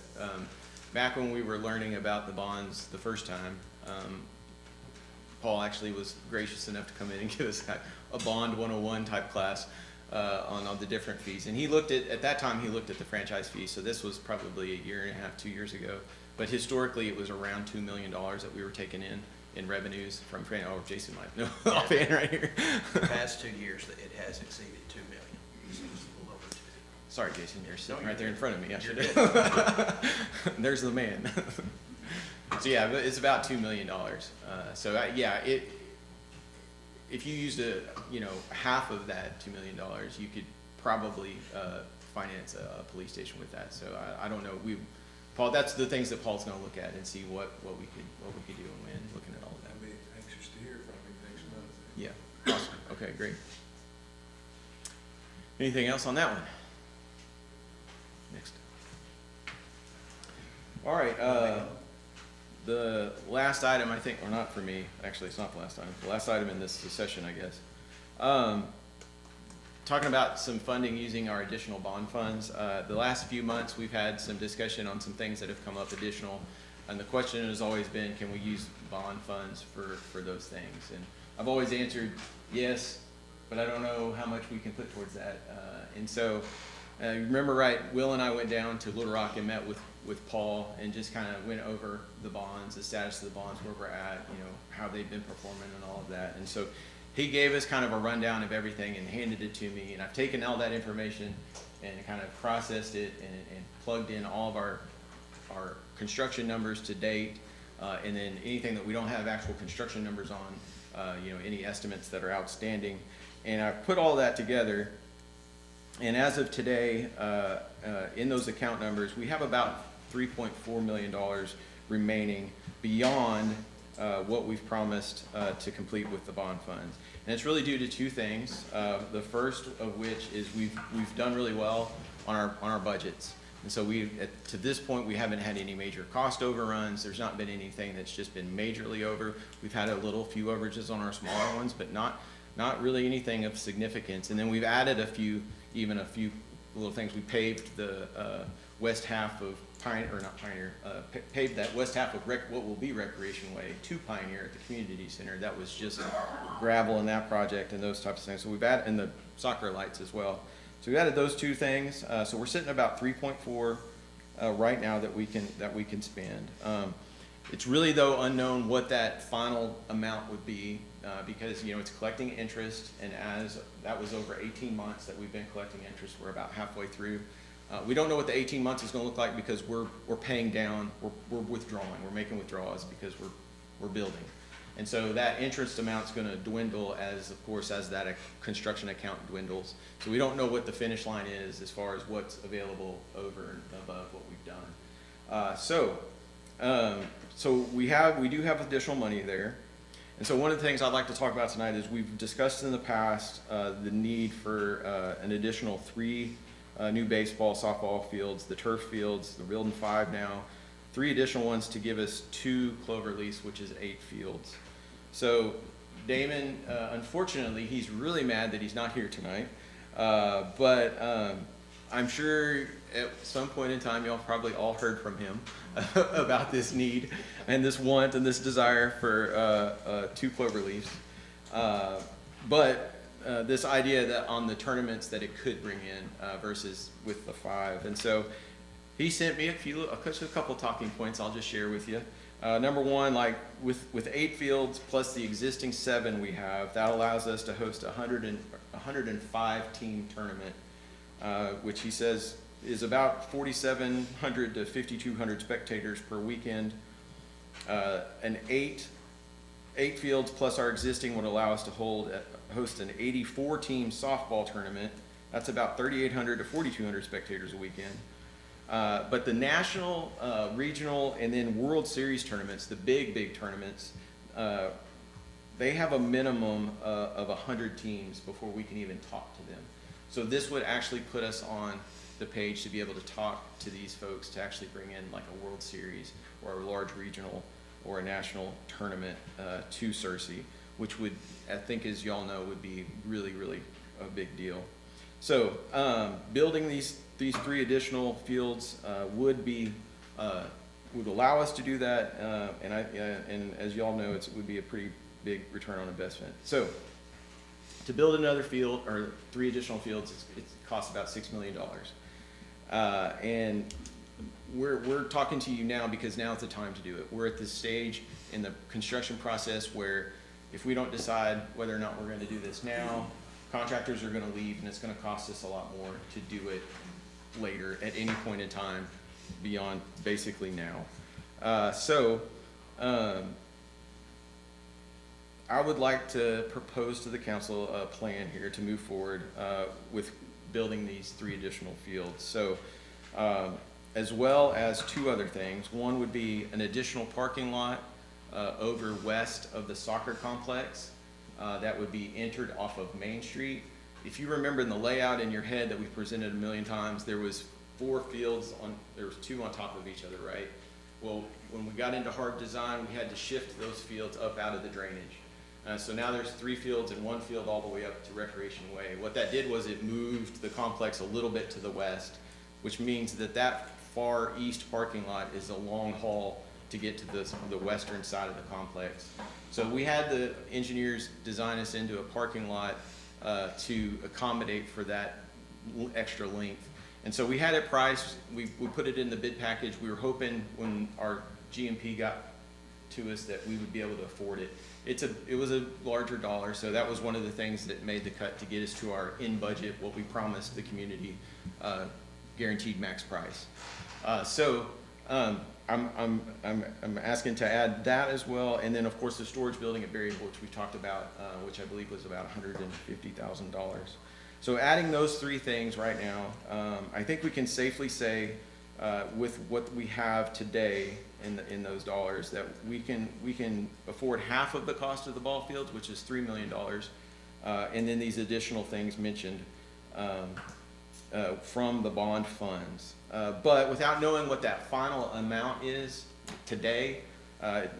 Speaker 11: back when we were learning about the bonds the first time, Paul actually was gracious enough to come in and give us a bond 101 type class on all the different fees. And at that time, he looked at the franchise fees, so this was probably a year and a half, 2 years ago. But historically, it was around $2 million that we were taking in revenues from Jason might know offhand right here.
Speaker 3: The past 2 years, it has exceeded 2 million. So it's a little over 2.
Speaker 11: Sorry, Jason, you're sitting right there
Speaker 3: you're
Speaker 11: in front of me. I
Speaker 3: You're
Speaker 11: should
Speaker 3: good.
Speaker 11: have. There's the man. So yeah, it's about $2 million. If you used half of that $2 million, you could probably finance a police station with that. So I don't know. Paul, that's the things that Paul's going to look at and see what we could do and when, looking at all of that.
Speaker 4: I'd be anxious to hear from you next month.
Speaker 11: Yeah. Awesome. Okay, great. Anything else on that one? Next. All right. The last item, I think, or not for me, actually it's not the last item, the last item in this session, I guess. Talking about some funding using our additional bond funds. The last few months we've had some discussion on some things that have come up additional, and the question has always been, can we use bond funds for those things? And I've always answered yes, but I don't know how much we can put towards that. And so, remember right, Will and I went down to Little Rock and met with Paul and just kind of went over the bonds, the status of the bonds, where we're at, how they've been performing and all of that. And so he gave us kind of a rundown of everything and handed it to me, and I've taken all that information and kind of processed it and plugged in all of our construction numbers to date, and then anything that we don't have actual construction numbers on, any estimates that are outstanding. And I put all that together, and as of today, in those account numbers, we have about $3.4 million remaining beyond what we've promised to complete with the bond funds. And it's really due to two things. The first of which is we've done really well on our budgets. And so to this point, we haven't had any major cost overruns. There's not been anything that's just been majorly over. We've had few overages on our smaller ones, but not really anything of significance. And then we've added a few little things. We paved the west half of paved that west half of what will be Recreation Way to Pioneer at the community center. That was just gravel in that project and those types of things. So we've added, and the soccer lights as well. So we added those two things. So we're sitting at about 3.4 right now that we can spend. It's really though unknown what that final amount would be because it's collecting interest, and as that was over 18 months that we've been collecting interest, we're about halfway through. We don't know what the 18 months is going to look like because we're paying down, we're withdrawing, we're making withdrawals because we're building. And so that interest amount is going to dwindle as that construction account dwindles. So we don't know what the finish line is as far as what's available over and above what we've done. So we do have additional money there. And so one of the things I'd like to talk about tonight is we've discussed in the past the need for an additional 3 new baseball, softball fields, the turf fields, the Reelden 5 now, 3 additional ones to give us 2 Cloverleafs, which is 8 fields. So Damon, unfortunately, he's really mad that he's not here tonight, but I'm sure at some point in time y'all probably all heard from him about this need and this want and this desire for 2 Cloverleafs. But this idea that on the tournaments that it could bring in versus with the 5. And so he sent me a couple talking points I'll just share with you. Number one, like with 8 fields plus the existing 7 we have, that allows us to host a 105 team tournament, which he says is about 4,700 to 5,200 spectators per weekend. An 8 fields plus our existing would allow us to host an 84 team softball tournament. That's about 3,800 to 4,200 spectators a weekend. But the national, regional, and then World Series tournaments, the big tournaments, they have a minimum of 100 teams before we can even talk to them. So this would actually put us on the page to be able to talk to these folks to actually bring in like a World Series or a large regional or a national tournament to Searcy, which would, I think as y'all know, would be really a big deal. So building these 3 additional fields would allow us to do that, and as y'all know, it would be a pretty big return on investment. So to build another field or 3 additional fields, it costs about $6 million, and we're talking to you now because now is the time to do it. We're at this stage in the construction process where if we don't decide whether or not we're going to do this now, contractors are going to leave, and it's going to cost us a lot more to do it later at any point in time beyond basically now. I would like to propose to the council a plan here to move forward with building these 3 additional fields. So as well as 2 other things. One would be an additional parking lot over west of the soccer complex that would be entered off of Main Street. If you remember in the layout in your head that we've presented a million times, there was 4 fields there was 2 on top of each other, right? Well, when we got into hard design, we had to shift those fields up out of the drainage. So now there's 3 fields and 1 field all the way up to Recreation Way. What that did was it moved the complex a little bit to the west, which means that far east parking lot is a long haul to get to the western side of the complex. So we had the engineers design us into a parking lot to accommodate for that extra length. And so we had it priced, we put it in the bid package. We were hoping when our GMP got to us that we would be able to afford it. It was a larger dollar, so that was one of the things that made the cut to get us to our in budget, what we promised the community, guaranteed max price. I'm asking to add that as well, and then of course the storage building at Berryville, which we talked about, which I believe was about $150,000. So adding those 3 things right now, I think we can safely say with what we have today in those dollars, that we can afford half of the cost of the ball fields, which is $3 million, and then these additional things mentioned from the bond funds. But without knowing what that final amount is today,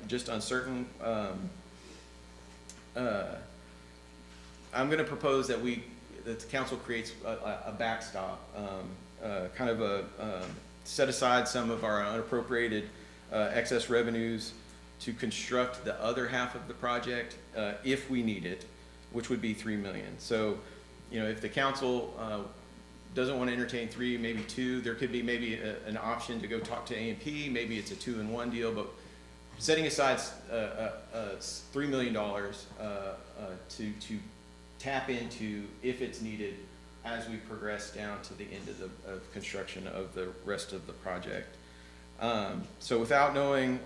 Speaker 11: just uncertain, I'm going to propose that the council creates a backstop, kind of set aside some of our unappropriated excess revenues to construct the other half of the project if we need it, which would be $3 million. So, if the council doesn't want to entertain 3, maybe 2, there could be maybe an option to go talk to A&P. Maybe it's a 2-in-1 deal, but setting aside $3 million to tap into if it's needed as we progress down to the end of construction of the rest of the project. So without knowing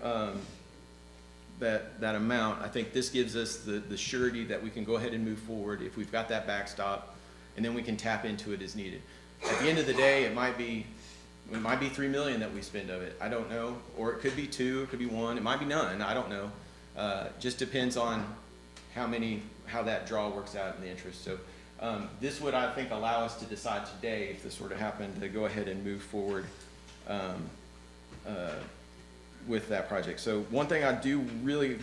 Speaker 11: that amount, I think this gives us the surety that we can go ahead and move forward if we've got that backstop, and then we can tap into it as needed. At the end of the day, it might be $3 million that we spend of it. I don't know, or it could be 2, it could be 1, it might be none. I don't know. Just depends on how that draw works out in the interest. So this would, I think, allow us to decide today, if this were to happen, to go ahead and move forward with that project. So one thing I do really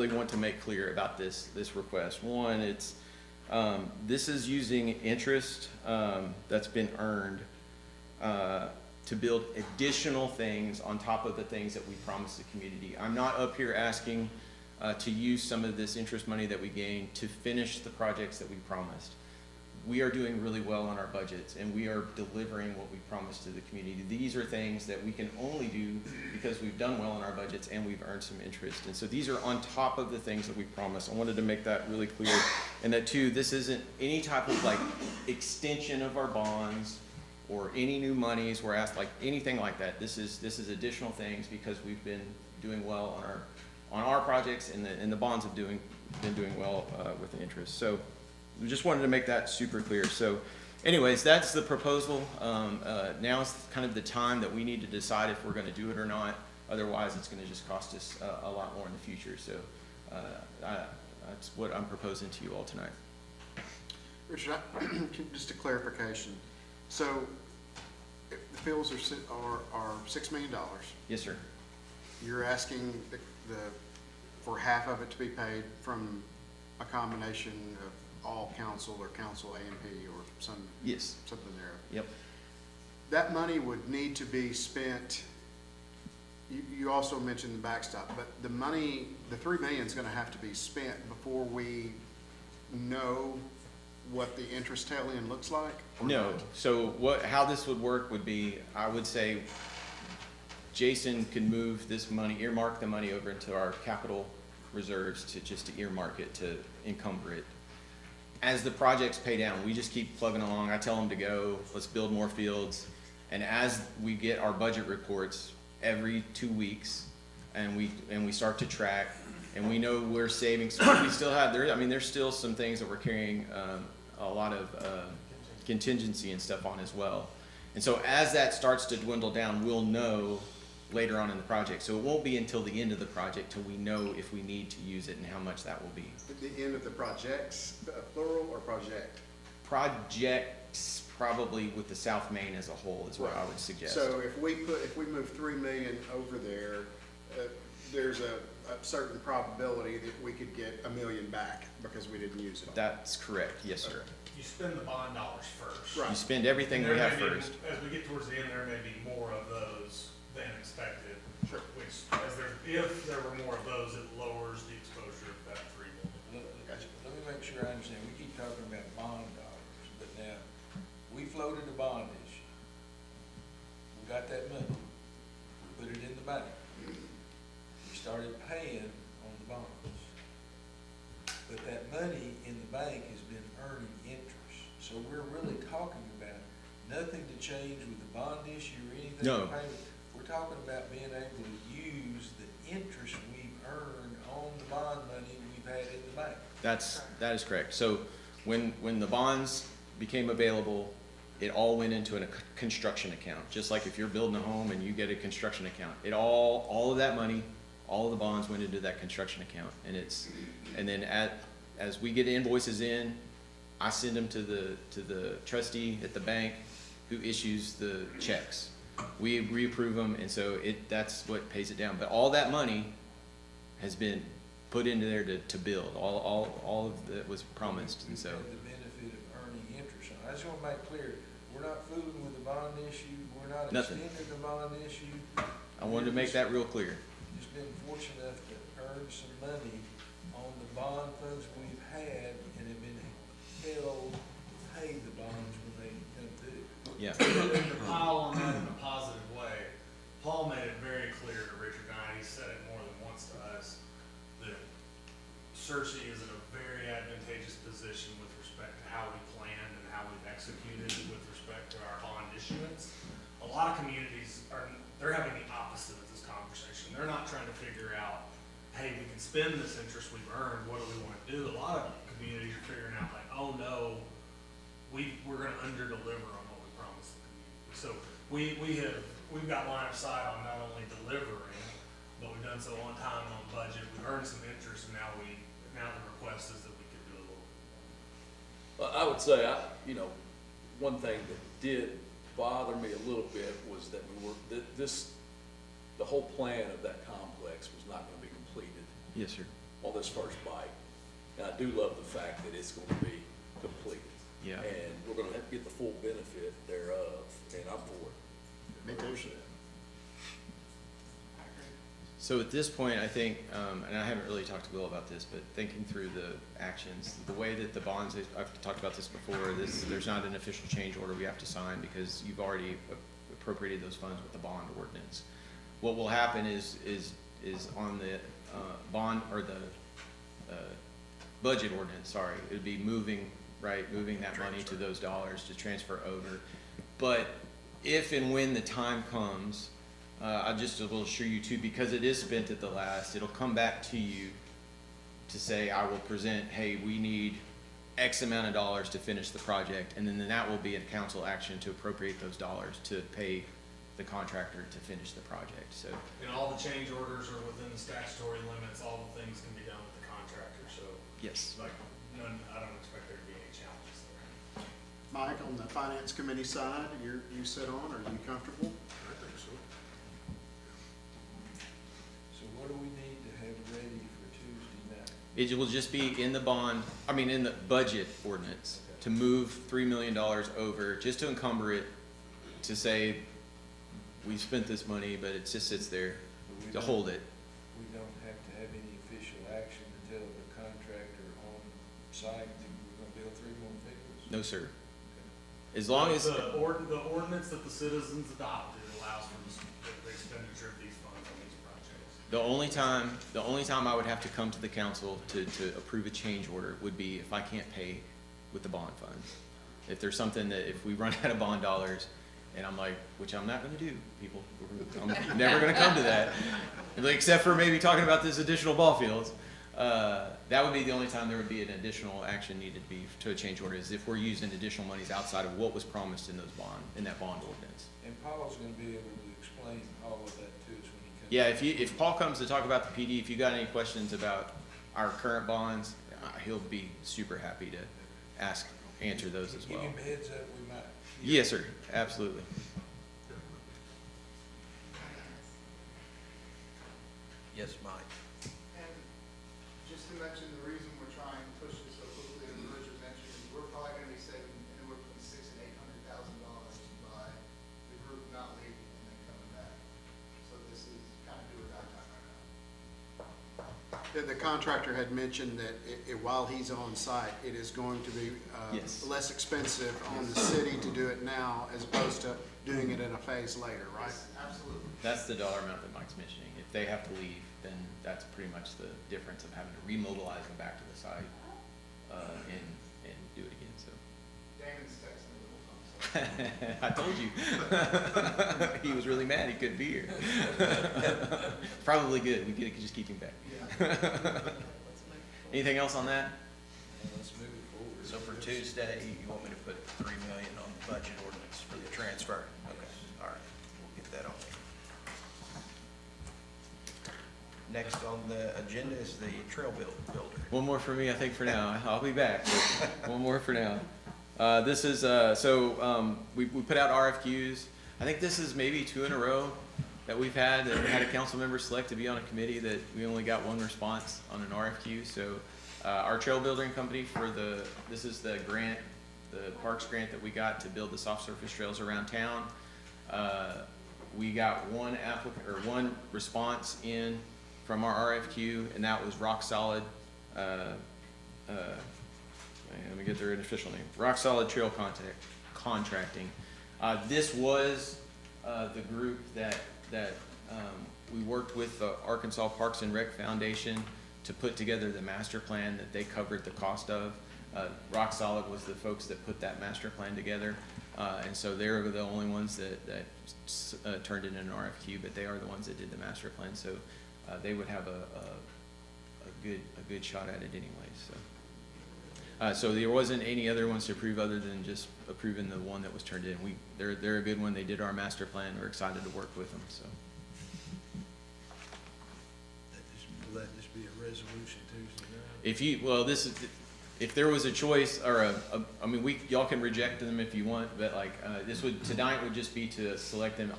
Speaker 11: want to make clear about this request. One, this is using interest that's been earned to build additional things on top of the things that we promised the community. I'm not up here asking to use some of this interest money that we gain to finish the projects that we promised. We are doing really well on our budgets, and we are delivering what we promised to the community. These are things that we can only do because we've done well on our budgets and we've earned some interest. And so these are on top of the things that we promised. I wanted to make that really clear. And that too, this isn't any type of like extension of our bonds or any new monies we're asked, like anything like that. This is additional things because we've been doing well on our projects, and the bonds have been doing well with the interest. So we just wanted to make that super clear. So anyways, that's the proposal. Now is kind of the time that we need to decide if we're going to do it or not. Otherwise, it's going to just cost us a lot more in the future. So that's what I'm proposing to you all tonight.
Speaker 9: Richard, just a clarification. So if the fields are $6 million.
Speaker 11: Yes, sir.
Speaker 9: You're asking for half of it to be paid from a combination of all council or council A&P or something there.
Speaker 11: Yep.
Speaker 9: That money would need to be spent. You also mentioned the backstop, but the money, the $3 million is going to have to be spent before we know what the interest tail end looks like?
Speaker 11: No. So how this would work would be, I would say, Jason can move this money, earmark the money over into our capital reserves to earmark it, to encumber it. As the projects pay down, we just keep plugging along. I tell them to go, let's build more fields. And as we get our budget reports every 2 weeks, and we start to track, and we know we're saving, so we still have, there's still some things that we're carrying a lot of contingency and stuff on as well. And so as that starts to dwindle down, we'll know later on in the project. So it won't be until the end of the project till we know if we need to use it and how much that will be.
Speaker 9: At the end of the projects, plural or project?
Speaker 11: Projects, probably with the South Main as a whole is what I would suggest.
Speaker 9: So if we move $3 million over there, there's a certain probability that we could get $1 million back because we didn't use it.
Speaker 11: That's correct, yes, sir.
Speaker 13: You spend the bond dollars first.
Speaker 9: Right.
Speaker 11: You spend everything we have first.
Speaker 13: As we get towards the end, there may be more of those than expected.
Speaker 9: Sure.
Speaker 13: Which, if there were more of those, it lowers the exposure of that $3 million.
Speaker 9: Gotcha.
Speaker 2: Let me make sure I understand. We keep talking about bond dollars, but now, we floated a bond issue. We got that money. We put it in the bank. We started paying on the bonds. But that money in the bank has been earning interest. So we're really talking about nothing to change with the bond issue or anything.
Speaker 11: No.
Speaker 2: We're talking about being able to use the interest we've earned on the bond money we've had in the bank.
Speaker 11: That is correct. So when the bonds became available, it all went into a construction account. Just like if you're building a home and you get a construction account, all of that money, all of the bonds went into that construction account. And then as we get invoices in, I send them to the trustee at the bank who issues the checks. We reapprove them, and so that's what pays it down. But all that money has been put into there to build. All of that was promised, and so.
Speaker 2: We've had the benefit of earning interest on it. I just want to make clear, we're not fooling with the bond issue, we're not
Speaker 11: Nothing.
Speaker 2: extending the bond issue.
Speaker 11: I wanted to make that real clear.
Speaker 2: Just been fortunate enough to earn some money on the bond funds we've had and have been held to pay the bonds when they come due.
Speaker 11: Yeah.
Speaker 13: And to pile on that in a positive way, Paul made it very clear to Richard and I, he said it more than once to us, that Searcy is in a very advantageous position with respect to how we planned and how we've executed with respect to our bond issuance. A lot of communities they're having the opposite of this conversation. They're not trying to figure out, hey, we can spend this interest we've earned, what do we want to do? A lot of communities are figuring out like, oh no, we're going to under-deliver on what we promised the community. So we've got line of sight on not only delivering, but we've done so on time and on budget. We've earned some interest, and now the request is that we could do a little more.
Speaker 14: Well, I would say, one thing that did bother me a little bit was that the whole plan of that complex was not going to be completed
Speaker 11: Yes, sir.
Speaker 14: on this first bite. And I do love the fact that it's going to be completed.
Speaker 11: Yeah.
Speaker 14: And we're going to get the full benefit thereof, and I'm for it.
Speaker 9: Me too.
Speaker 11: So at this point, I think, and I haven't really talked to Bill about this, but thinking through the actions, the way that the bonds, I've talked about this before, there's not an official change order we have to sign because you've already appropriated those funds with the bond ordinance. What will happen is on the bond, or the budget ordinance, sorry, it would be moving that money to those dollars to transfer over. But if and when the time comes, I just will assure you too, because it is spent at the last, it'll come back to you to say, I will present, hey, we need X amount of dollars to finish the project, and then that will be a council action to appropriate those dollars to pay the contractor to finish the project, so.
Speaker 13: And all the change orders are within the statutory limits, all the things can be done with the contractor, so.
Speaker 11: Yes.
Speaker 13: Like, I don't expect there to be any challenges there.
Speaker 9: Mike, on the finance committee side, you sit on, are you comfortable?
Speaker 1: I think so.
Speaker 2: So what do we need to have ready for Tuesday night?
Speaker 11: It will just be in the in the budget ordinance, to move $3 million over, just to encumber it, to say, we spent this money, but it just sits there to hold it.
Speaker 2: We don't have to have any official action until the contractor on site that we're gonna build 3 more vehicles?
Speaker 11: No, sir. As long as,
Speaker 13: The ordinance that the citizens adopted allows for the expenditure of these funds on these projects.
Speaker 11: the only time I would have to come to the council to approve a change order would be if I can't pay with the bond funds. If there's something that, if we run out of bond dollars, and I'm like, which I'm not gonna do, people, I'm never gonna come to that, except for maybe talking about this additional ball fields. That would be the only time there would be an additional action needed to a change order, is if we're using additional monies outside of what was promised in that bond ordinance.
Speaker 2: And Paul's gonna be able to explain all of that to us when he comes.
Speaker 11: Yeah, if Paul comes to talk about the PD, if you got any questions about our current bonds, he'll be super happy to answer those as well.
Speaker 2: Give him a heads up, we might.
Speaker 11: Yes, sir, absolutely.
Speaker 3: Yes, Mike.
Speaker 15: And just to mention, the reason we're trying to push this so quickly, as Richard mentioned, is we're probably gonna be saving anywhere between $600,000 and $800,000 by the group not leaving and then coming back. So this is kind of do or die time right now.
Speaker 9: The contractor had mentioned that while he's on site, it is going to be
Speaker 11: Yes.
Speaker 9: less expensive on the city to do it now as opposed to doing it in a phase later, right?
Speaker 15: Yes, absolutely.
Speaker 11: That's the dollar amount that Mike's mentioning. If they have to leave, then that's pretty much the difference of having to remobilize them back to the site, and do it again, so.
Speaker 15: Damon's texting me the whole time, so.
Speaker 11: I told you. He was really mad he couldn't be here. Probably good. We could just keep him back.
Speaker 15: Yeah.
Speaker 11: Anything else on that?
Speaker 2: Let's move it forward.
Speaker 3: So So for Tuesday, you want me to put 3 million on the budget ordinance for the transfer? Okay, all right, we'll get that on there. Next on the agenda is the trail builder.
Speaker 11: One more for me, I think, for now. I'll be back. One more for now. This is, we put out RFQs. I think this is maybe 2 in a row that we've had a council member select to be on a committee that we only got 1 response on an RFQ. So our trail building company this is the grant, the parks grant that we got to build the soft surface trails around town. We got 1 response in from our RFQ, and that was Rock Solid. Let me get their official name. Rock Solid Trail Contracting. This was the group that we worked with the Arkansas Parks and Rec Foundation to put together the master plan that they covered the cost of. Rock Solid was the folks that put that master plan together, and so they're the only ones that turned in an RFQ, but they are the ones that did the master plan. So they would have a good shot at it anyway. So there wasn't any other ones to approve other than just approving the one that was turned in. They're a good one. They did our master plan. We're excited to work with them. So.
Speaker 4: Will that just be a resolution Tuesday night?
Speaker 11: If there was a choice or y'all can reject them if you want, but tonight would just be to select them.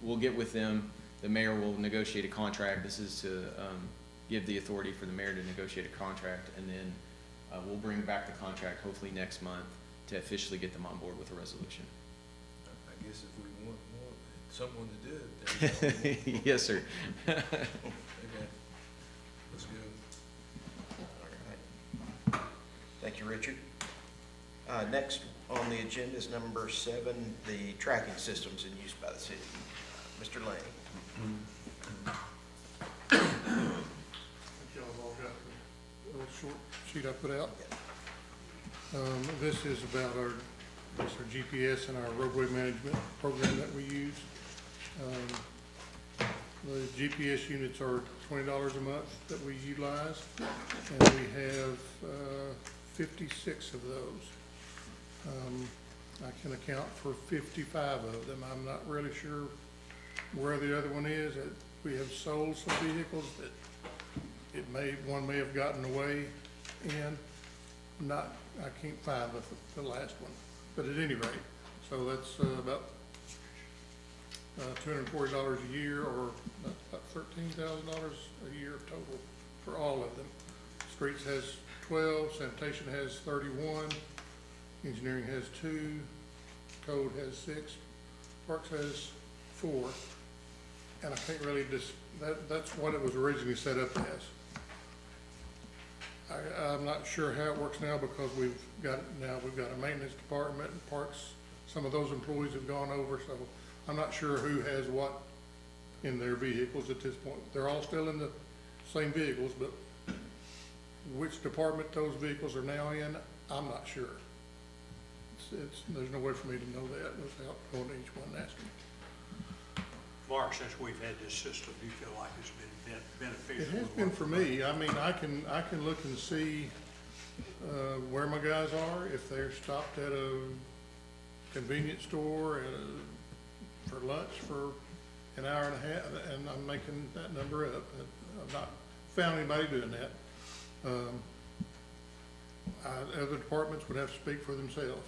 Speaker 11: We'll get with them. The mayor will negotiate a contract. This is to give the authority for the mayor to negotiate a contract, and then we'll bring back the contract hopefully next month to officially get them on board with a resolution.
Speaker 2: I guess if we want someone to do it, then.
Speaker 11: Yes, sir.
Speaker 2: Okay, let's go.
Speaker 3: All right. Thank you, Richard. Next on the agenda is number 7, the tracking systems in use by the city. Mr. Lane.
Speaker 16: Y'all all got the little short sheet I put out. This is about our GPS and our roadway management program that we use. The GPS units are $20 a month that we utilize, and we have 56 of those. I can account for 55 of them. I'm not really sure where the other one is. We have sold some vehicles that one may have gotten away in. I can't find the last one, but at any rate, so that's about $240 a year, or about $13,000 a year total for all of them. Streets has 12, sanitation has 31, engineering has 2, code has 6, parks has 4, and I can't really that's what it was originally set up as. I'm not sure how it works now, because we've got a maintenance department and parks. Some of those employees have gone over, so I'm not sure who has what in their vehicles at this point. They're all still in the same vehicles, but which department those vehicles are now in, I'm not sure. There's no way for me to know that without going to each one and asking.
Speaker 1: Mark, since we've had this system, do you feel like it's been beneficial?
Speaker 16: It has been for me. I mean, I can look and see where my guys are, if they're stopped at a convenience store for lunch for an hour and a half, and I'm making that number up. I've not found anybody doing that. Other departments would have to speak for themselves,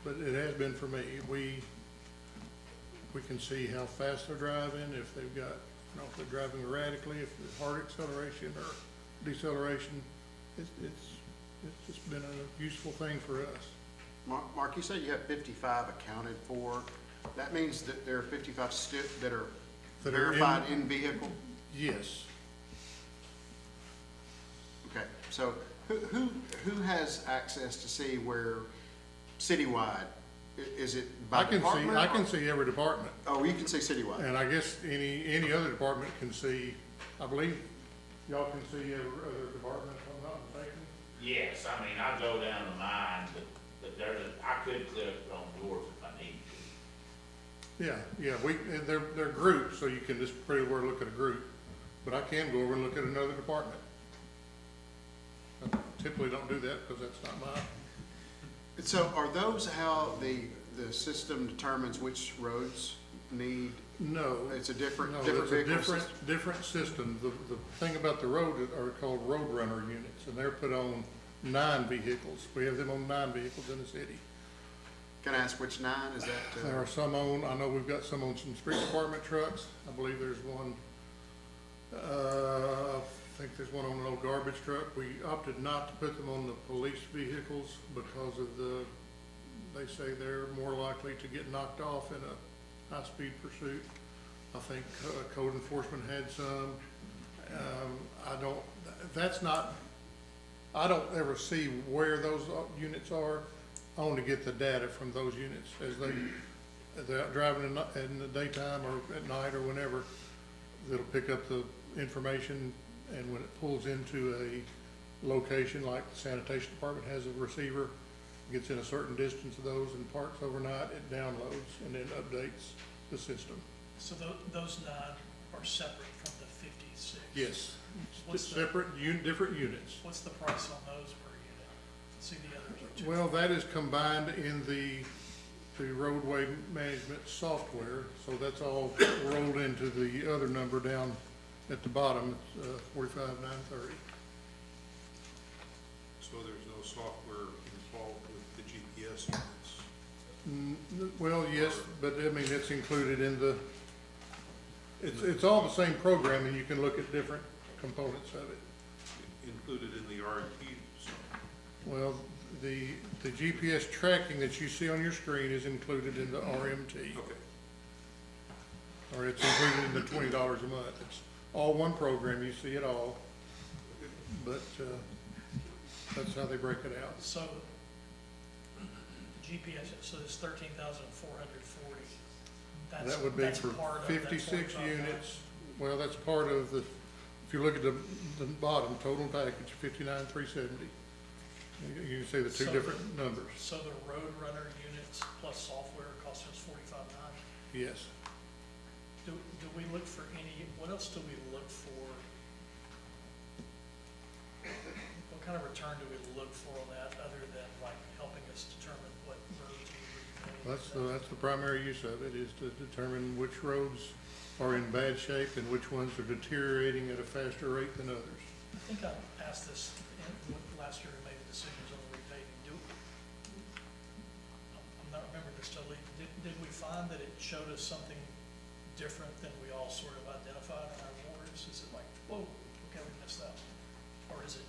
Speaker 16: but it has been for me. We can see how fast they're driving, if they've got, if they're driving erratically, if there's hard acceleration or deceleration. It's just been a useful thing for us.
Speaker 9: Mark, you say you have 55 accounted for. That means that there are 55 that are verified in vehicle?
Speaker 16: Yes.
Speaker 9: Okay, so who has access to see where citywide? Is it by department?
Speaker 16: I can see every department.
Speaker 9: Oh, you can see citywide.
Speaker 16: And I guess any other department can see, I believe y'all can see every other department, if I'm not mistaken.
Speaker 6: Yes, I mean, I go down to mine, but I could click on yours if I need to.
Speaker 16: Yeah, they're groups, so you can just pretty well look at a group. But I can go over and look at another department. typically don't do that because that's not my,
Speaker 9: So are those how the system determines which roads need,
Speaker 16: no.
Speaker 9: it's a different,
Speaker 16: No,
Speaker 9: different
Speaker 16: it's a
Speaker 9: vehicle
Speaker 16: different,
Speaker 9: system?
Speaker 16: different system. The thing about the road are called road runner units, and they're put on 9 vehicles. We have them on 9 vehicles in the city.
Speaker 9: Can I ask which 9, is that?
Speaker 16: There are some on, I know we've got some on some street department trucks. I believe there's one, I think there's one on an old garbage truck. We opted not to put them on the police vehicles because of they say they're more likely to get knocked off in a high-speed pursuit. I think code enforcement had some. I don't ever see where those units are. I only get the data from those units as they're out driving in the daytime or at night or whenever. It'll pick up the information, and when it pulls into a location like the sanitation department has a receiver, gets in a certain distance of those and parks overnight, it downloads and then updates the system.
Speaker 17: So those 9 are separate from the 56?
Speaker 16: Yes,
Speaker 17: What's
Speaker 16: separate, different units.
Speaker 17: What's the price on those per unit? See, the others are 2.
Speaker 16: Well, that is combined in the roadway management software, so that's all rolled into the other number down at the bottom, it's 45,930.
Speaker 18: So there's no software involved with the GPS units?
Speaker 16: Well, yes, but I mean, it's included in the, it's all the same program, and you can look at different components of it.
Speaker 18: Included in the RFP, so.
Speaker 16: Well, the GPS tracking that you see on your screen is included in the RMT.
Speaker 18: Okay.
Speaker 16: Or it's included in the $20 a month. It's all one program, you see it all, but that's how they break it out.
Speaker 17: So GPS, so it's 13,440.
Speaker 16: That would be for 56 units. Well, that's part of the, if you look at the bottom, total package, 59,370. You can see the two
Speaker 17: So
Speaker 16: different numbers.
Speaker 17: So the road runner units plus software costs us $45,900.
Speaker 16: Yes.
Speaker 17: Do we look for what else do we look for? What kind of return do we look for on that other than like helping us determine what roads we need?
Speaker 16: That's the primary use of it, is to determine which roads are in bad shape and which ones are deteriorating at a faster rate than others.
Speaker 17: I think I asked this last year we made the decisions on the repaving. I'm not remembering this totally. Did we find that it showed us something different than we all sort of identified in our wards? Is it like, whoa, okay, we missed that? Or is it,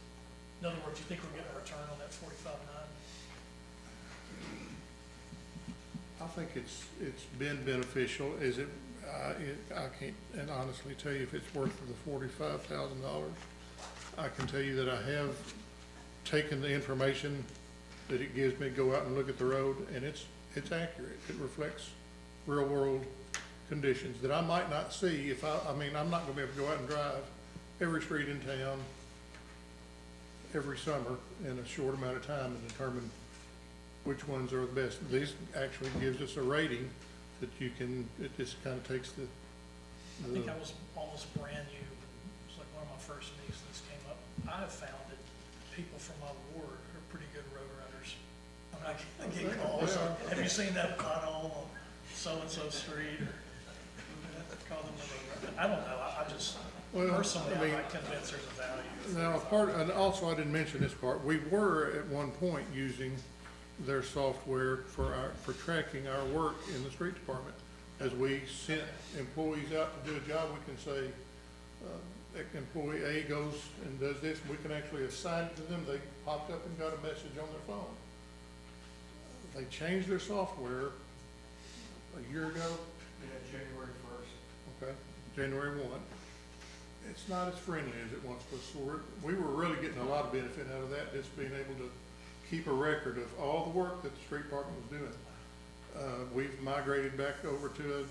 Speaker 17: in other words, you think we're getting a return on that 45.9?
Speaker 16: I think it's been beneficial. Is it, I can't honestly tell you if it's worth the $45,000. I can tell you that I have taken the information that it gives me, go out and look at the road, and it's accurate. It reflects real world conditions that I might not see if I mean, I'm not gonna be able to go out and drive every street in town every summer in a short amount of time and determine which ones are the best. This actually gives us a rating that you can, it just kind of takes the
Speaker 17: I think I was almost brand new. It was like one of my first meetings this came up. I have found that people from my ward are pretty good road runners. I mean, I get calls, have you seen that pothole on so-and-so street? Or call them a road runner. I don't know, I just, personally, I'm not convinced there's a value.
Speaker 16: Now, and also I didn't mention this part, we were at one point using their software for tracking our work in the street department. As we sent employees out to do a job, we can say, employee A goes and does this, we can actually assign it to them. They popped up and got a message on their phone. They changed their software a year ago.
Speaker 12: Yeah, January 1st.
Speaker 16: Okay, January 1. It's not as friendly as it once was. So we were really getting a lot of benefit out of that, just being able to keep a record of all the work that the street department was doing. We've migrated back over to the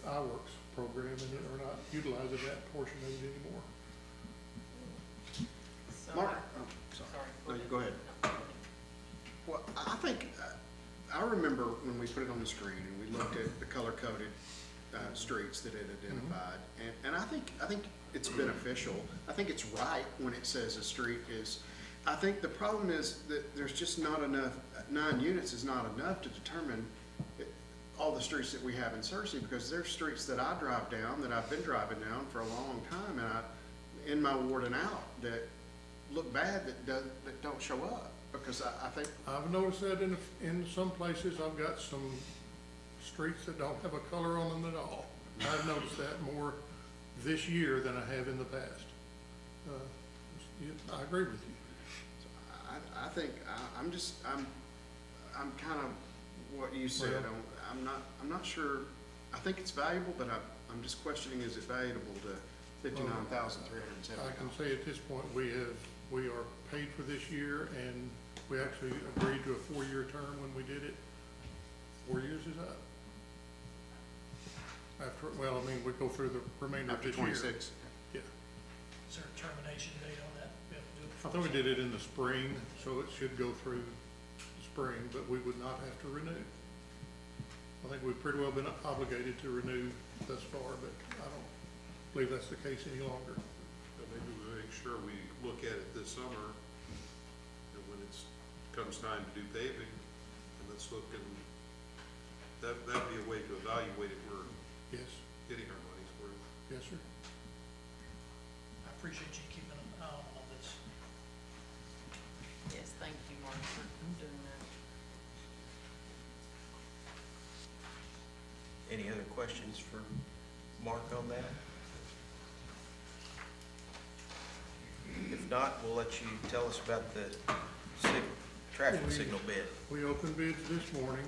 Speaker 16: iWorks program and are not utilizing that portion of it anymore.
Speaker 9: Mark, sorry. No, you go ahead. Well, I think, I remember when we put it on the screen and we looked at the color-coded streets that it identified, and I think it's beneficial. I think it's right when it says a street is I think the problem is that there's just not enough, 9 units is not enough to determine all the streets that we have in Searcy, because there's streets that I drive down, that I've been driving down for a long time, and in my ward and out, that look bad, that don't show up, because I think.
Speaker 16: I've noticed that in some places, I've got some streets that don't have a color on them at all. I've noticed that more this year than I have in the past. I agree with you.
Speaker 9: I think, I'm kind of what you said.
Speaker 16: Well,
Speaker 9: I'm not sure. I think it's valuable, but I'm just questioning, is it valuable to $59,370?
Speaker 16: I can say at this point, we are paid for this year, and we actually agreed to a 4-year term when we did it. 4 years is up. After, well, I mean, we go through the remainder of this year.
Speaker 9: 26.
Speaker 16: Yeah.
Speaker 17: Is there a termination date on that? We have to do it
Speaker 16: I
Speaker 17: before
Speaker 16: thought we did it in the spring, so it should go through the spring, but we would not have to renew. I think we've pretty well been obligated to renew thus far, but I don't believe that's the case any longer.
Speaker 18: But maybe we make sure we look at it this summer, and when comes time to do paving, and let's look, and that'd be a way to evaluate if we're
Speaker 16: Yes,
Speaker 18: getting our money's worth.
Speaker 16: yes, sir.
Speaker 17: I appreciate you keeping an eye on all this.
Speaker 5: Yes, thank you, Mark, for doing that.
Speaker 3: Any other questions for Mark on that? If not, we'll let you tell us about the traffic signal bid.
Speaker 16: We opened bids this morning.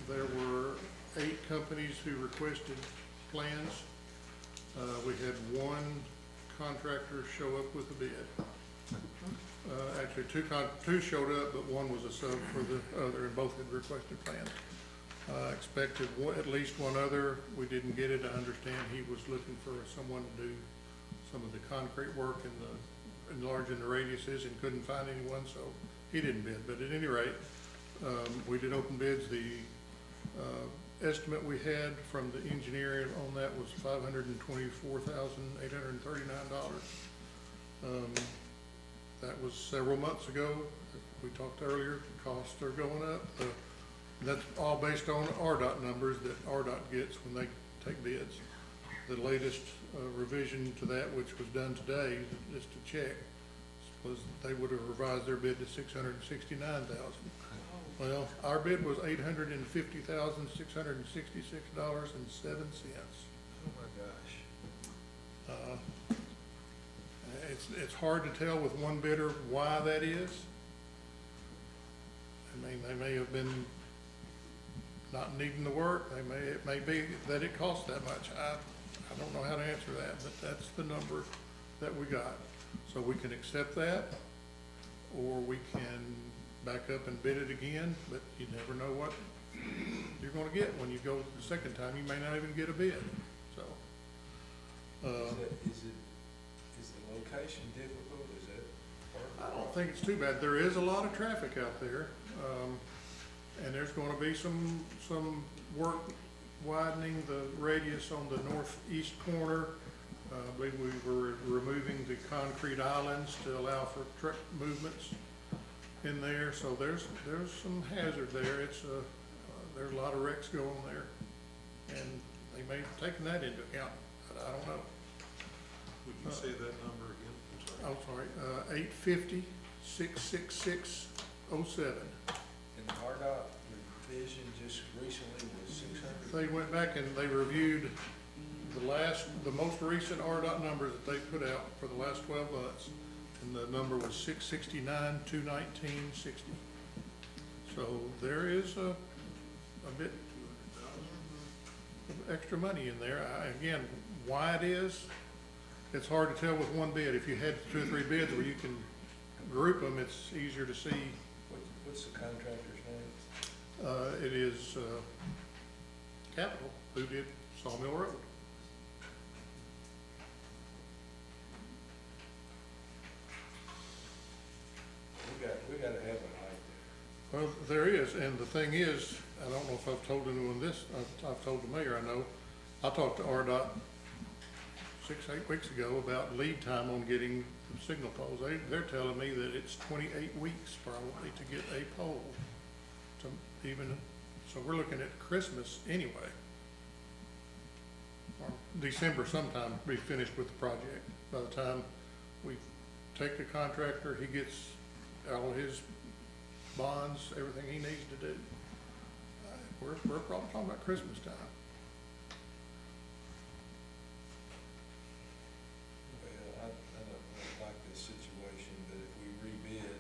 Speaker 16: There were 8 companies who requested plans. We had one contractor show up with a bid. Actually, two showed up, but one was a sub for the other, and both had requested plans. Expected at least one other. We didn't get it. I understand he was looking for someone to do some of the concrete work and the enlarging the radiuses, and couldn't find anyone, so he didn't bid. But at any rate, we did open bids. The estimate we had from the engineering on that was $524,839. That was several months ago. We talked earlier, the costs are going up. That's all based on RDOT numbers that RDOT gets when they take bids. The latest revision to that, which was done today, just to check, was they would have revised their bid to $669,000. Well, our bid was $850,666.07.
Speaker 3: Oh my gosh.
Speaker 16: It's hard to tell with one bidder why that is. I mean, they may have been not needing the work. It may be that it costs that much. I don't know how to answer that, but that's the number that we got. So we can accept that, or we can back up and bid it again, but you never know what you're gonna get when you go the second time. You may not even get a bid, so.
Speaker 2: Is the location difficult? Is that
Speaker 16: I don't think it's too bad. There is a lot of traffic out there, and there's gonna be some work widening the radius on the northeast corner. I believe we were removing the concrete islands to allow for truck movements in there, so there's some hazard there. There's a lot of wrecks go on there, and they may have taken that into account. I don't know.
Speaker 18: Would you say that number again? I'm sorry.
Speaker 16: I'm sorry, 850-666-07.
Speaker 2: And the RDOT revision just recently was 600?
Speaker 16: They went back and they reviewed the most recent RDOT numbers that they put out for the last 12 months. And the number was 669,219.60. So there is a bit of extra money in there. Again, why it is, it's hard to tell with one bid. If you had 2 or 3 bids where you can group them, it's easier to see.
Speaker 2: What's the contractor's name?
Speaker 16: It is Capital, who did Sawmill Road.
Speaker 2: We gotta have it like that.
Speaker 16: Well, there is, and the thing is, I don't know if I've told anyone this, I've told the mayor, I know, I talked to RDOT 6, 8 weeks ago about lead time on getting signal poles. They're telling me that it's 28 weeks probably to get a pole. So we're looking at Christmas anyway. Or December sometime, be finished with the project. By the time we take the contractor, he gets all his bonds, everything he needs to do. We're probably talking about Christmas time.
Speaker 2: Well, I don't like this situation, but if we rebid,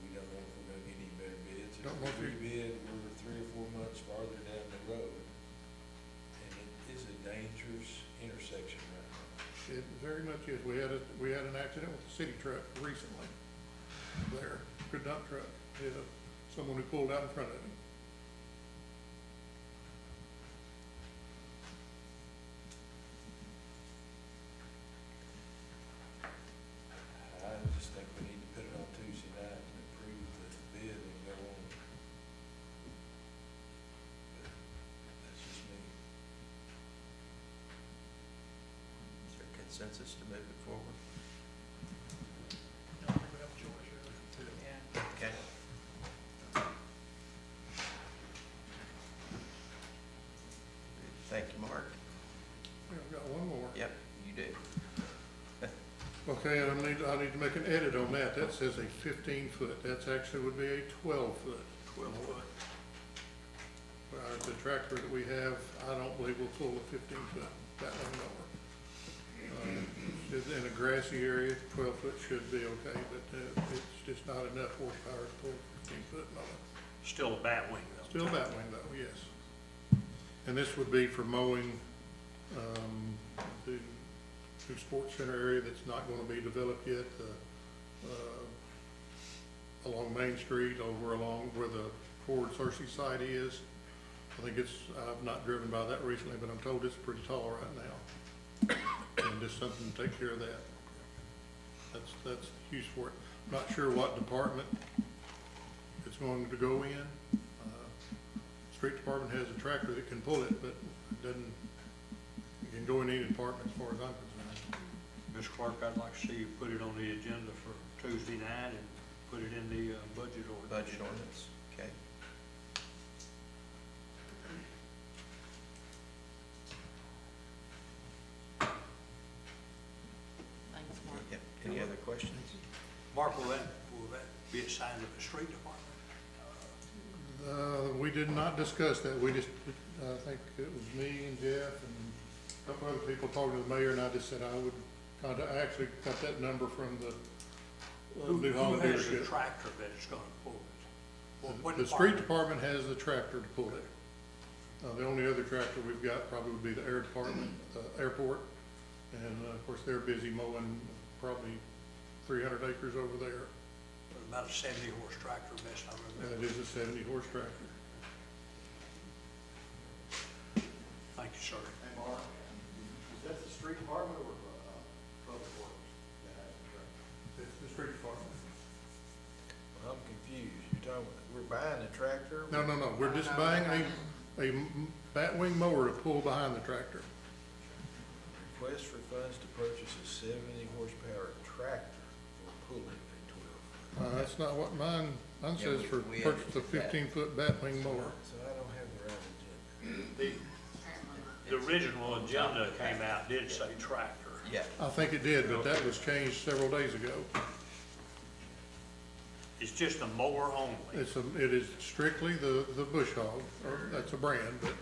Speaker 2: we don't know if we're gonna get any better bids. If
Speaker 16: Don't know if
Speaker 2: we
Speaker 16: you-
Speaker 2: rebid, we're 3 or 4 months farther down the road. And it is a dangerous intersection right now.
Speaker 16: It very much is. We had an accident with a city truck recently there, good dump truck. Hit someone who pulled out in front of him.
Speaker 2: I just think we need to put it on Tuesday night and approve the bid and go on. But that's just me.
Speaker 3: Is there consensus to move it forward?
Speaker 17: I don't think we have a choice, really.
Speaker 5: Yeah.
Speaker 3: Okay. Thank you, Mark.
Speaker 16: I've got one more.
Speaker 3: Yep, you do.
Speaker 16: Okay, and I need to make an edit on that. That says a 15-foot. That's actually would be a 12-foot.
Speaker 1: 12-foot.
Speaker 16: The tractor that we have, I don't believe will pull a 15-foot that long mower. In a grassy area, 12-foot should be okay, but it's just not enough horsepower to pull a 15-foot mower.
Speaker 1: Still a bat wing though.
Speaker 16: Still a batwing though, yes. And this would be for mowing, the sports center area that's not gonna be developed yet, along Main Street, over along where the Ford Searcy site is. I think I've not driven by that recently, but I'm told it's pretty tall right now. And just something to take care of that. That's huge for it. Not sure what department it's going to go in. Street department has a tractor that can pull it, but it can go in any department as far as I'm concerned.
Speaker 1: Ms. Clark, I'd like to see you put it on the agenda for Tuesday night and put it in the budget ordinance.
Speaker 3: Budget ordinance, okay.
Speaker 5: Thanks, Mark.
Speaker 3: Yep. Any other questions?
Speaker 1: Mark, will that be assigned to the street department?
Speaker 16: We did not discuss that. We just, I think it was me and Jeff and a couple other people talking to the mayor, and I just said I would contact, I actually got that number from the New Holland
Speaker 1: Who has the
Speaker 16: dealership.
Speaker 1: tractor that is gonna pull it? What
Speaker 16: The street department has the tractor to pull it. The only other tractor we've got probably would be the air department, airport. And of course, they're busy mowing probably 300 acres over there.
Speaker 1: About a 70-horse tractor, best I
Speaker 16: And
Speaker 1: remember.
Speaker 16: it is a 70-horse tractor.
Speaker 1: Thank you, sir.
Speaker 4: Hey, Mark, is that the street department or, public works that has the tractor?
Speaker 16: It's the street department.
Speaker 2: Well, I'm confused. You're talking, we're buying a tractor?
Speaker 16: No, we're just buying a batwing mower to pull behind the tractor.
Speaker 2: Request for funds to purchase a 70 horsepower tractor for pulling a 12.
Speaker 16: That's not what mine says for
Speaker 3: we
Speaker 16: purchase a
Speaker 3: edited that.
Speaker 16: 15-foot batwing mower.
Speaker 2: So I don't have the right agenda.
Speaker 1: The original agenda came out, did say tractor.
Speaker 3: Yeah,
Speaker 16: I think it did, but that was changed several days ago.
Speaker 1: It's just a mower only.
Speaker 16: It is strictly the Bush Hog, or that's a brand, but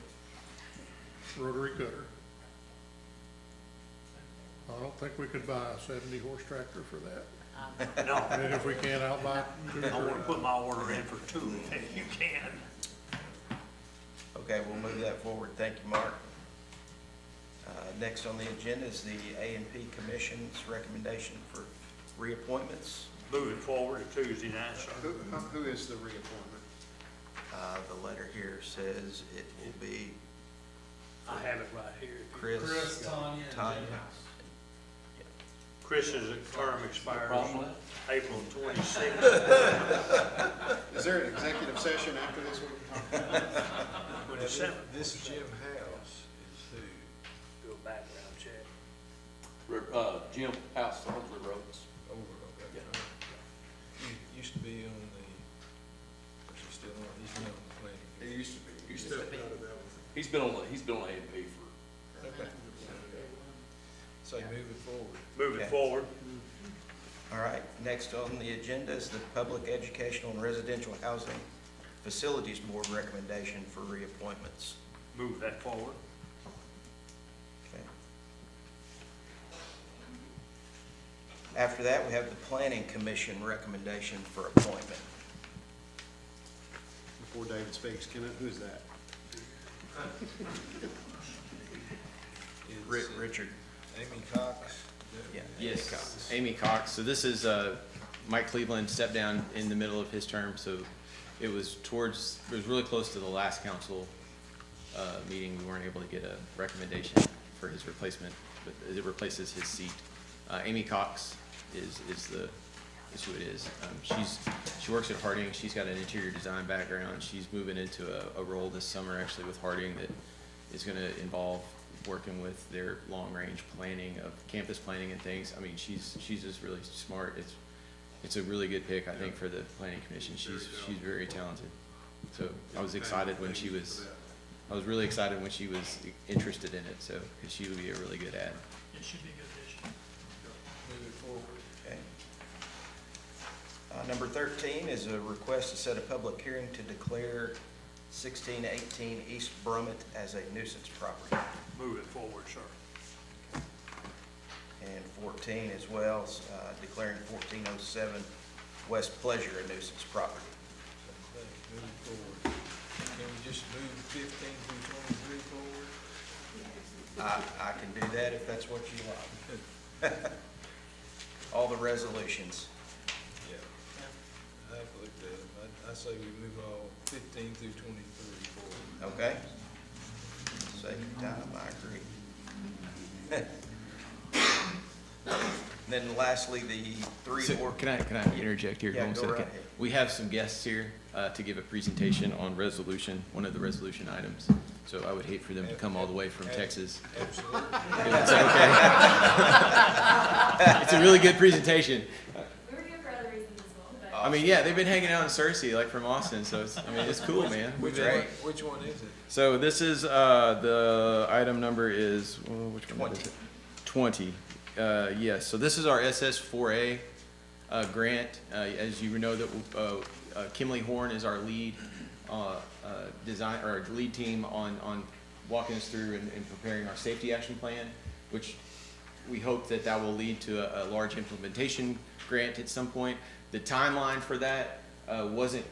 Speaker 16: rotary cutter. I don't think we could buy a 70-horse tractor for that.
Speaker 1: No,
Speaker 16: And if we can, I'll buy two
Speaker 1: I
Speaker 16: or
Speaker 1: wanna put my order in for 2 if you can.
Speaker 3: okay, we'll move that forward. Thank you, Mark. Next on the agenda is the A&P Commission's recommendation for reappointments.
Speaker 1: Move it forward to Tuesday night, sir.
Speaker 9: Who is the reappointment?
Speaker 3: The letter here says it will be
Speaker 1: I have it right here.
Speaker 3: Chris,
Speaker 13: Tanya, and
Speaker 3: Tanya.
Speaker 13: Jim House.
Speaker 1: Chris's term expires April 26th.
Speaker 9: Is there an executive session after this one?
Speaker 1: With the seventh.
Speaker 2: This Jim House is who?
Speaker 1: Do a background check.
Speaker 14: Jim House, Humphrey Roads.
Speaker 2: Over, okay.
Speaker 14: Yeah.
Speaker 2: He used to be on the, or is he still on, he's been on the planning.
Speaker 14: He used to be.
Speaker 18: You stepped out of that one.
Speaker 14: He's been on A&P for.
Speaker 2: Okay. So move it forward.
Speaker 1: Move it
Speaker 3: Okay.
Speaker 1: forward.
Speaker 3: All right, next on the agenda is the Public Educational and Residential Housing Facilities Board recommendation for reappointments.
Speaker 1: Move that forward.
Speaker 3: Okay. After that, we have the Planning Commission recommendation for appointment.
Speaker 9: Before David speaks, who's that?
Speaker 3: Richard.
Speaker 2: Amy Cox.
Speaker 3: Yeah.
Speaker 11: Yes, Amy Cox. So this is, Mike Cleveland stepped down in the middle of his term, so it was really close to the last council, meeting. We weren't able to get a recommendation for his replacement, but it replaces his seat. Amy Cox is who it is. She works at Harding. She's got an interior design background. She's moving into a role this summer actually with Harding that is gonna involve working with their long-range planning of campus planning and things. I mean, she's just really smart. It's a really good pick, I think, for the planning commission. She's very talented. So I was excited when she was, I was really excited when she was interested in it, so, because she would be a really good ad.
Speaker 17: It should be a good addition.
Speaker 2: Move it forward.
Speaker 3: Okay. Number 13 is a request to set a public hearing to declare 1618 East Brummett as a nuisance property.
Speaker 1: Move it forward, sir.
Speaker 3: And 14 as well, declaring 1407 West Pleasure a nuisance property.
Speaker 2: Okay, move it forward. Can we just move 15 through 23 forward?
Speaker 3: I can do that if that's what you like. All the resolutions.
Speaker 2: Yeah. I've looked at them. I say we move all 15 through 23 forward.
Speaker 3: Okay? Sake of time, I agree. Then lastly, the three
Speaker 11: So,
Speaker 3: more.
Speaker 11: can I interject here?
Speaker 3: Yeah,
Speaker 11: one
Speaker 3: go
Speaker 11: second?
Speaker 3: right ahead.
Speaker 11: We have some guests here to give a presentation on one of the resolution items. So I would hate for them to come all the way from Texas.
Speaker 2: Absolutely.
Speaker 11: If it's okay. It's a really good presentation.
Speaker 19: We were here for other reasons as well, but.
Speaker 11: I mean, yeah, they've been hanging out in Searcy, like from Austin, so it's cool, man.
Speaker 2: Which one is it?
Speaker 11: So this is, the item number is, well, which one is it? 20. Yes, so this is our SS4A grant. As you know, that Kimley Horn is our lead design, or lead team on walking us through and preparing our safety action plan, which we hope that will lead to a large implementation grant at some point. The timeline for that wasn't,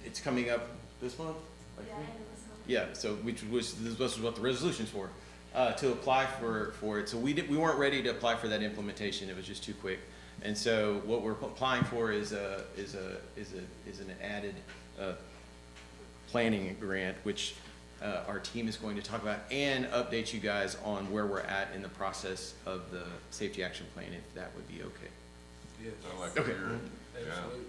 Speaker 11: it's coming up this month? Like, yeah, so this was what the resolution's for, to apply for it. So we weren't ready to apply for that implementation. It was just too quick. And so what we're applying for is an added planning grant, which our team is going to talk about and update you guys on where we're at in the process of the safety action plan, if that would be okay.
Speaker 2: Yes.
Speaker 8: Sound like
Speaker 11: Okay.
Speaker 8: you're- yeah.
Speaker 2: Absolutely.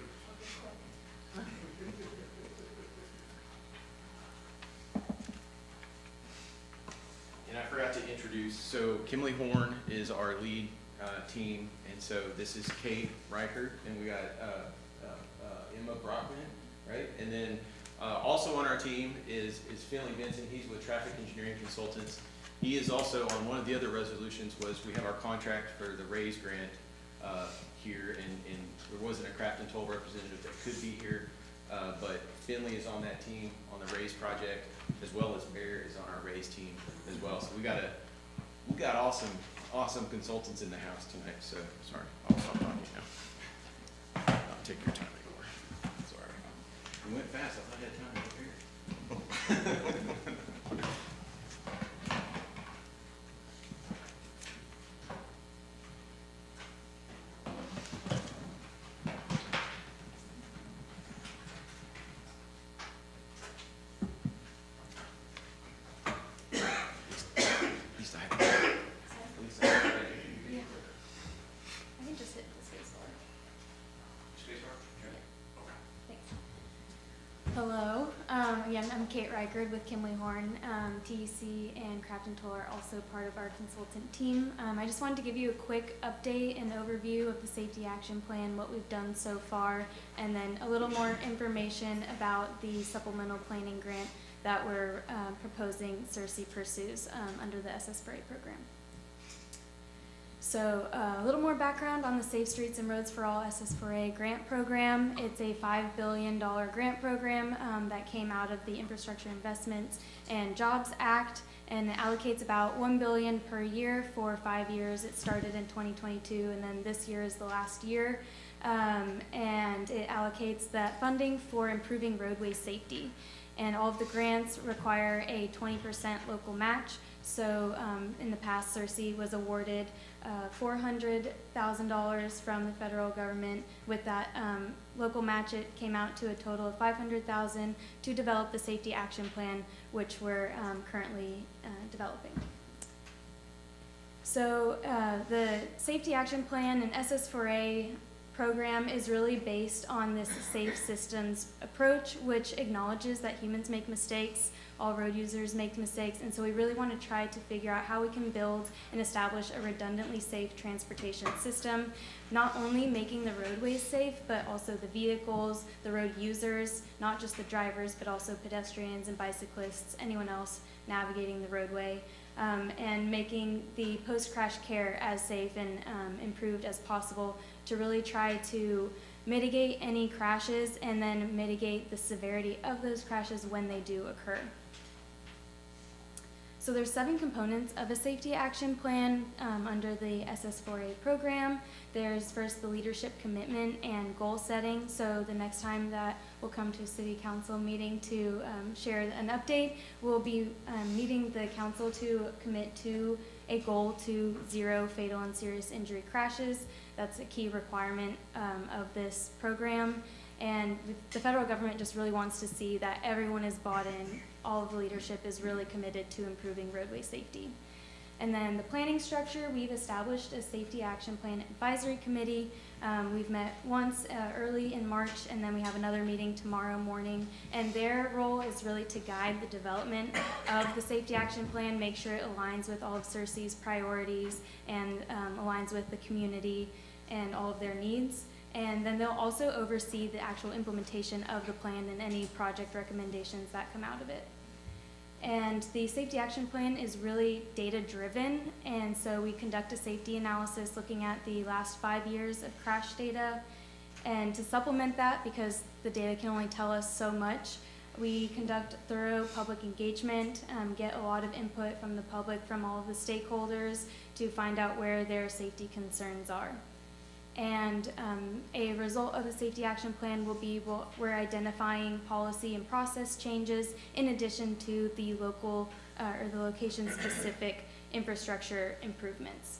Speaker 11: And I forgot to introduce, so Kimley Horn is our lead team, and so this is Kate Reichert, and we got Emma Brockman, right? And then also on our team is Finley Benson. He's with Traffic Engineering Consultants. He is also on one of the other resolutions was we have our contract for the RAISE grant here, and there wasn't a Crafton Toll representative that could be here, but Finley is on that team on the RAISE project, as well as Bear is on our RAISE team as well. So we got awesome consultants in the house tonight. So sorry, I'll stop talking now. I'll take your time anymore. Sorry, we went fast. I thought I had time to prepare.
Speaker 19: I can just hit the space bar. Thanks. Hello. Again, I'm Kate Reichard with Kimley Horn. TEC and Crafton Toll are also part of our consultant team. I just wanted to give you a quick update and overview of the safety action plan, what we've done so far, and then a little more information about the supplemental planning grant that we're proposing CERC pursues under the SS4A program. So a little more background on the Safe Streets and Roads for All SS4A grant program. It's a $5 billion grant program that came out of the Infrastructure Investments and Jobs Act, and it allocates about $1 billion per year for 5 years. It started in 2022, and then this year is the last year. And it allocates that funding for improving roadway safety. And all of the grants require a 20% local match. So in the past, CERC was awarded $400,000 from the federal government. With that local match, it came out to a total of $500,000 to develop the safety action plan, which we're currently developing. So the safety action plan and SS4A program is really based on this safe systems approach, which acknowledges that humans make mistakes, all road users make mistakes, and so we really want to try to figure out how we can build and establish a redundantly safe transportation system, not only making the roadways safe, but also the vehicles, the road users, not just the drivers, but also pedestrians and bicyclists, anyone else navigating the roadway, and making the post-crash care as safe and improved as possible to really try to mitigate any crashes and then mitigate the severity of those crashes when they do occur. So there's 7 components of a safety action plan under the SS4A program. There's first the leadership commitment and goal setting. So the next time that we'll come to a city council meeting to share an update, we'll be needing the council to commit to a goal to 0 fatal and serious injury crashes. That's a key requirement of this program. And the federal government just really wants to see that everyone is bought in, all of the leadership is really committed to improving roadway safety. And then the planning structure, we've established a safety action plan advisory committee. We've met once early in March, and then we have another meeting tomorrow morning. And their role is really to guide the development of the safety action plan, make sure it aligns with all of CERC's priorities and aligns with the community and all of their needs. And then they'll also oversee the actual implementation of the plan and any project recommendations that come out of it. And the safety action plan is really data-driven, and so we conduct a safety analysis looking at the last 5 years of crash data. And to supplement that, because the data can only tell us so much, we conduct thorough public engagement, get a lot of input from the public, from all of the stakeholders, to find out where their safety concerns are. And a result of the safety action plan will be we're identifying policy and process changes in addition to the local or the location-specific infrastructure improvements.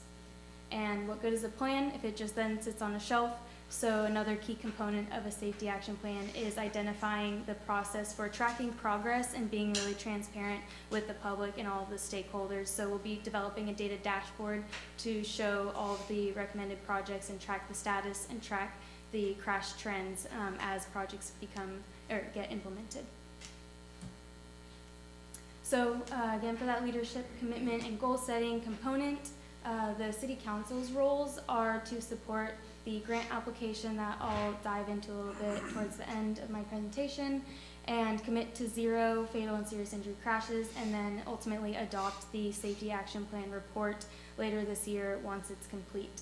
Speaker 19: And what good is a plan if it just then sits on a shelf? So another key component of a safety action plan is identifying the process for tracking progress and being really transparent with the public and all of the stakeholders. So we'll be developing a data dashboard to show all of the recommended projects and track the status and track the crash trends as projects become or get implemented. So again, for that leadership commitment and goal setting component, the city council's roles are to support the grant application that I'll dive into a little bit towards the end of my presentation, and commit to 0 fatal and serious injury crashes, and then ultimately adopt the safety action plan report later this year once it's complete.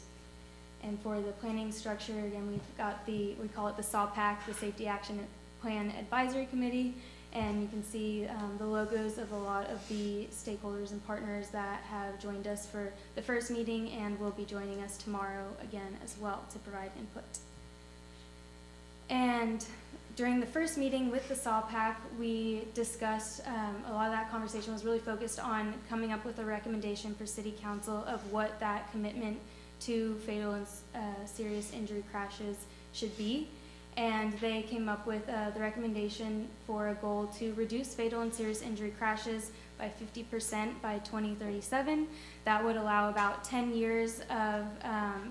Speaker 19: And for the planning structure, again, we've got we call it the SAWPAC, the Safety Action Plan Advisory Committee, and you can see the logos of a lot of the stakeholders and partners that have joined us for the first meeting and will be joining us tomorrow again as well to provide input. And during the first meeting with the SAWPAC, we discussed, a lot of that conversation was really focused on coming up with a recommendation for City Council of what that commitment to fatal and serious injury crashes should be. And they came up with the recommendation for a goal to reduce fatal and serious injury crashes by 50% by 2037. That would allow about 10 years of,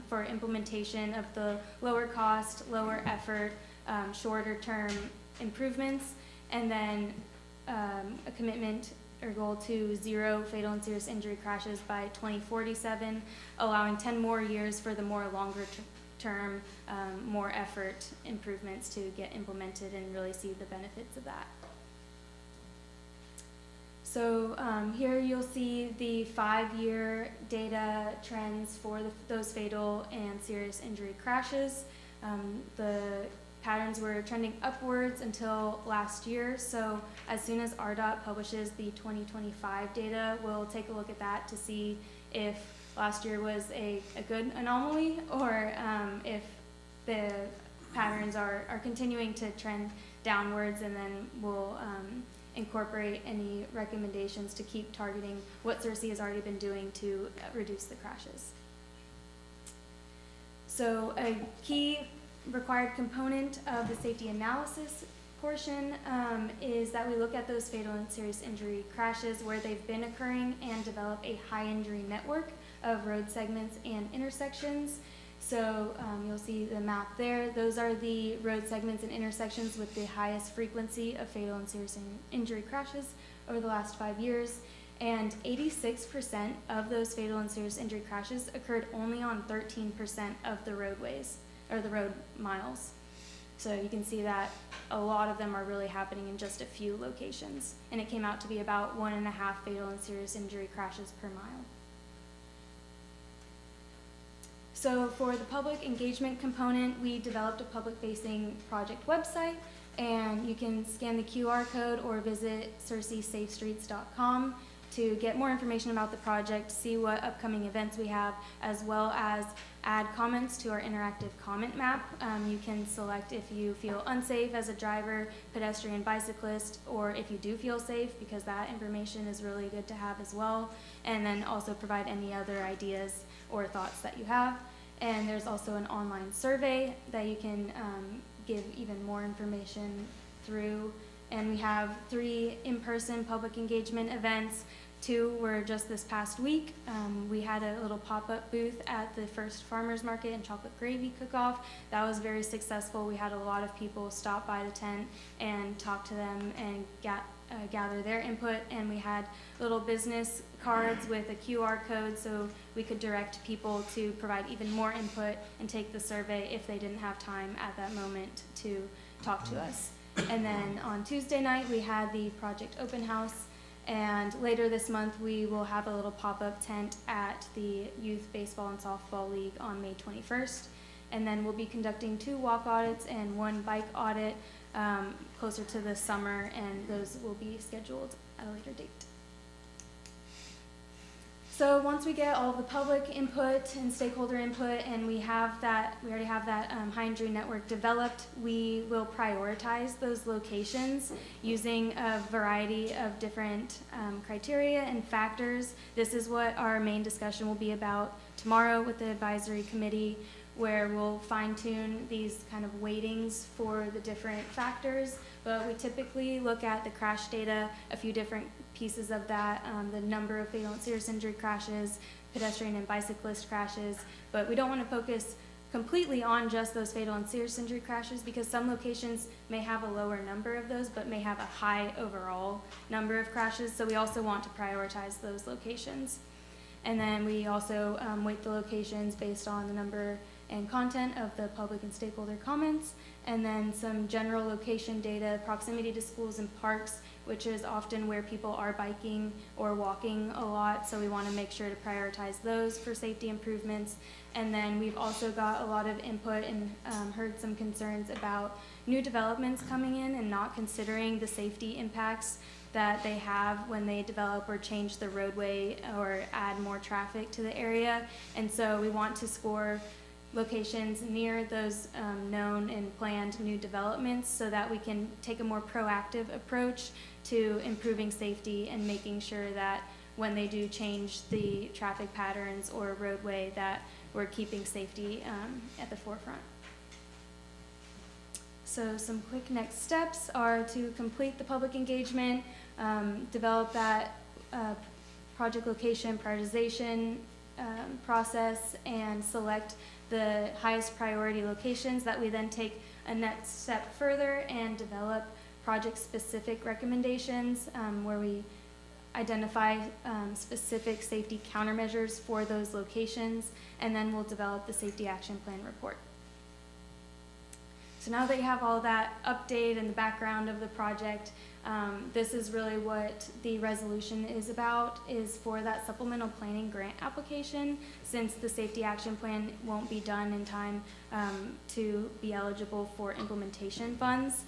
Speaker 19: for implementation of the lower cost, lower effort, shorter term improvements. and then a commitment or goal to 0 fatal and serious injury crashes by 2047, allowing 10 more years for the more longer term, more effort improvements to get implemented and really see the benefits of that. So here you'll see the 5-year data trends for those fatal and serious injury crashes. The patterns were trending upwards until last year, so as soon as RDOT publishes the 2025 data, we'll take a look at that to see if last year was a good anomaly or if the patterns are continuing to trend downwards, and then we'll incorporate any recommendations to keep targeting what CERC has already been doing to reduce the crashes. So a key required component of the safety analysis portion is that we look at those fatal and serious injury crashes where they've been occurring and develop a high injury network of road segments and intersections. So you'll see the map there. Those are the road segments and intersections with the highest frequency of fatal and serious injury crashes over the last 5 years. And 86% of those fatal and serious injury crashes occurred only on 13% of the roadways, or the road miles. So you can see that a lot of them are really happening in just a few locations. And it came out to be about 1.5 fatal and serious injury crashes per mile. So for the public engagement component, we developed a public-facing project website, and you can scan the QR code or visit cercisafestreets.com to get more information about the project, see what upcoming events we have, as well as add comments to our interactive comment map. You can select if you feel unsafe as a driver, pedestrian, bicyclist, or if you do feel safe, because that information is really good to have as well, and then also provide any other ideas or thoughts that you have. And there's also an online survey that you can give even more information through. And we have 3 in-person public engagement events. 2 were just this past week. We had a little pop-up booth at the First Farmers Market and Chocolate Gravy Cook-Off. That was very successful. We had a lot of people stop by the tent and talk to them and gather their input, and we had little business cards with a QR code so we could direct people to provide even more input and take the survey if they didn't have time at that moment to talk to us. And then on Tuesday night we had the project open house, and later this month we will have a little pop-up tent at the Youth Baseball and Softball League on May 21st. And then we'll be conducting 2 walk audits and 1 bike audit closer to the summer, and those will be scheduled at a later date. So once we get all of the public input and stakeholder input, and we already have that high injury network developed, we will prioritize those locations using a variety of different criteria and factors. This is what our main discussion will be about tomorrow with the advisory committee, where we'll fine-tune these kind of weightings for the different factors. But we typically look at the crash data, a few different pieces of that, the number of fatal and serious injury crashes, pedestrian and bicyclist crashes, but we don't want to focus completely on just those fatal and serious injury crashes, because some locations may have a lower number of those but may have a high overall number of crashes, so we also want to prioritize those locations. And then we also weight the locations based on the number and content of the public and stakeholder comments, and then some general location data, proximity to schools and parks, which is often where people are biking or walking a lot, so we want to make sure to prioritize those for safety improvements. And then we've also got a lot of input and heard some concerns about new developments coming in and not considering the safety impacts that they have when they develop or change the roadway or add more traffic to the area. And so we want to score locations near those known and planned new developments so that we can take a more proactive approach to improving safety and making sure that when they do change the traffic patterns or roadway, that we're keeping safety at the forefront. So some quick next steps are to complete the public engagement, develop that project location prioritization process, and select the highest priority locations that we then take a next step further and develop project-specific recommendations, where we identify specific safety countermeasures for those locations, and then we'll develop the safety action plan report. So now that you have all that update and the background of the project, this is really what the resolution is about, is for that supplemental planning grant application, since the safety action plan won't be done in time to be eligible for implementation funds.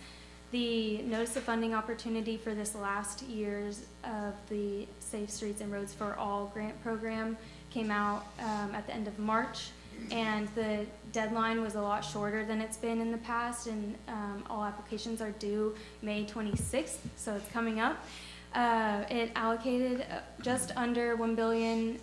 Speaker 19: The notice of funding opportunity for this last year's of the Safe Streets and Roads for All grant program came out at the end of March, and the deadline was a lot shorter than it's been in the past, and all applications are due May 26th, so it's coming up. It allocated just under $1 billion,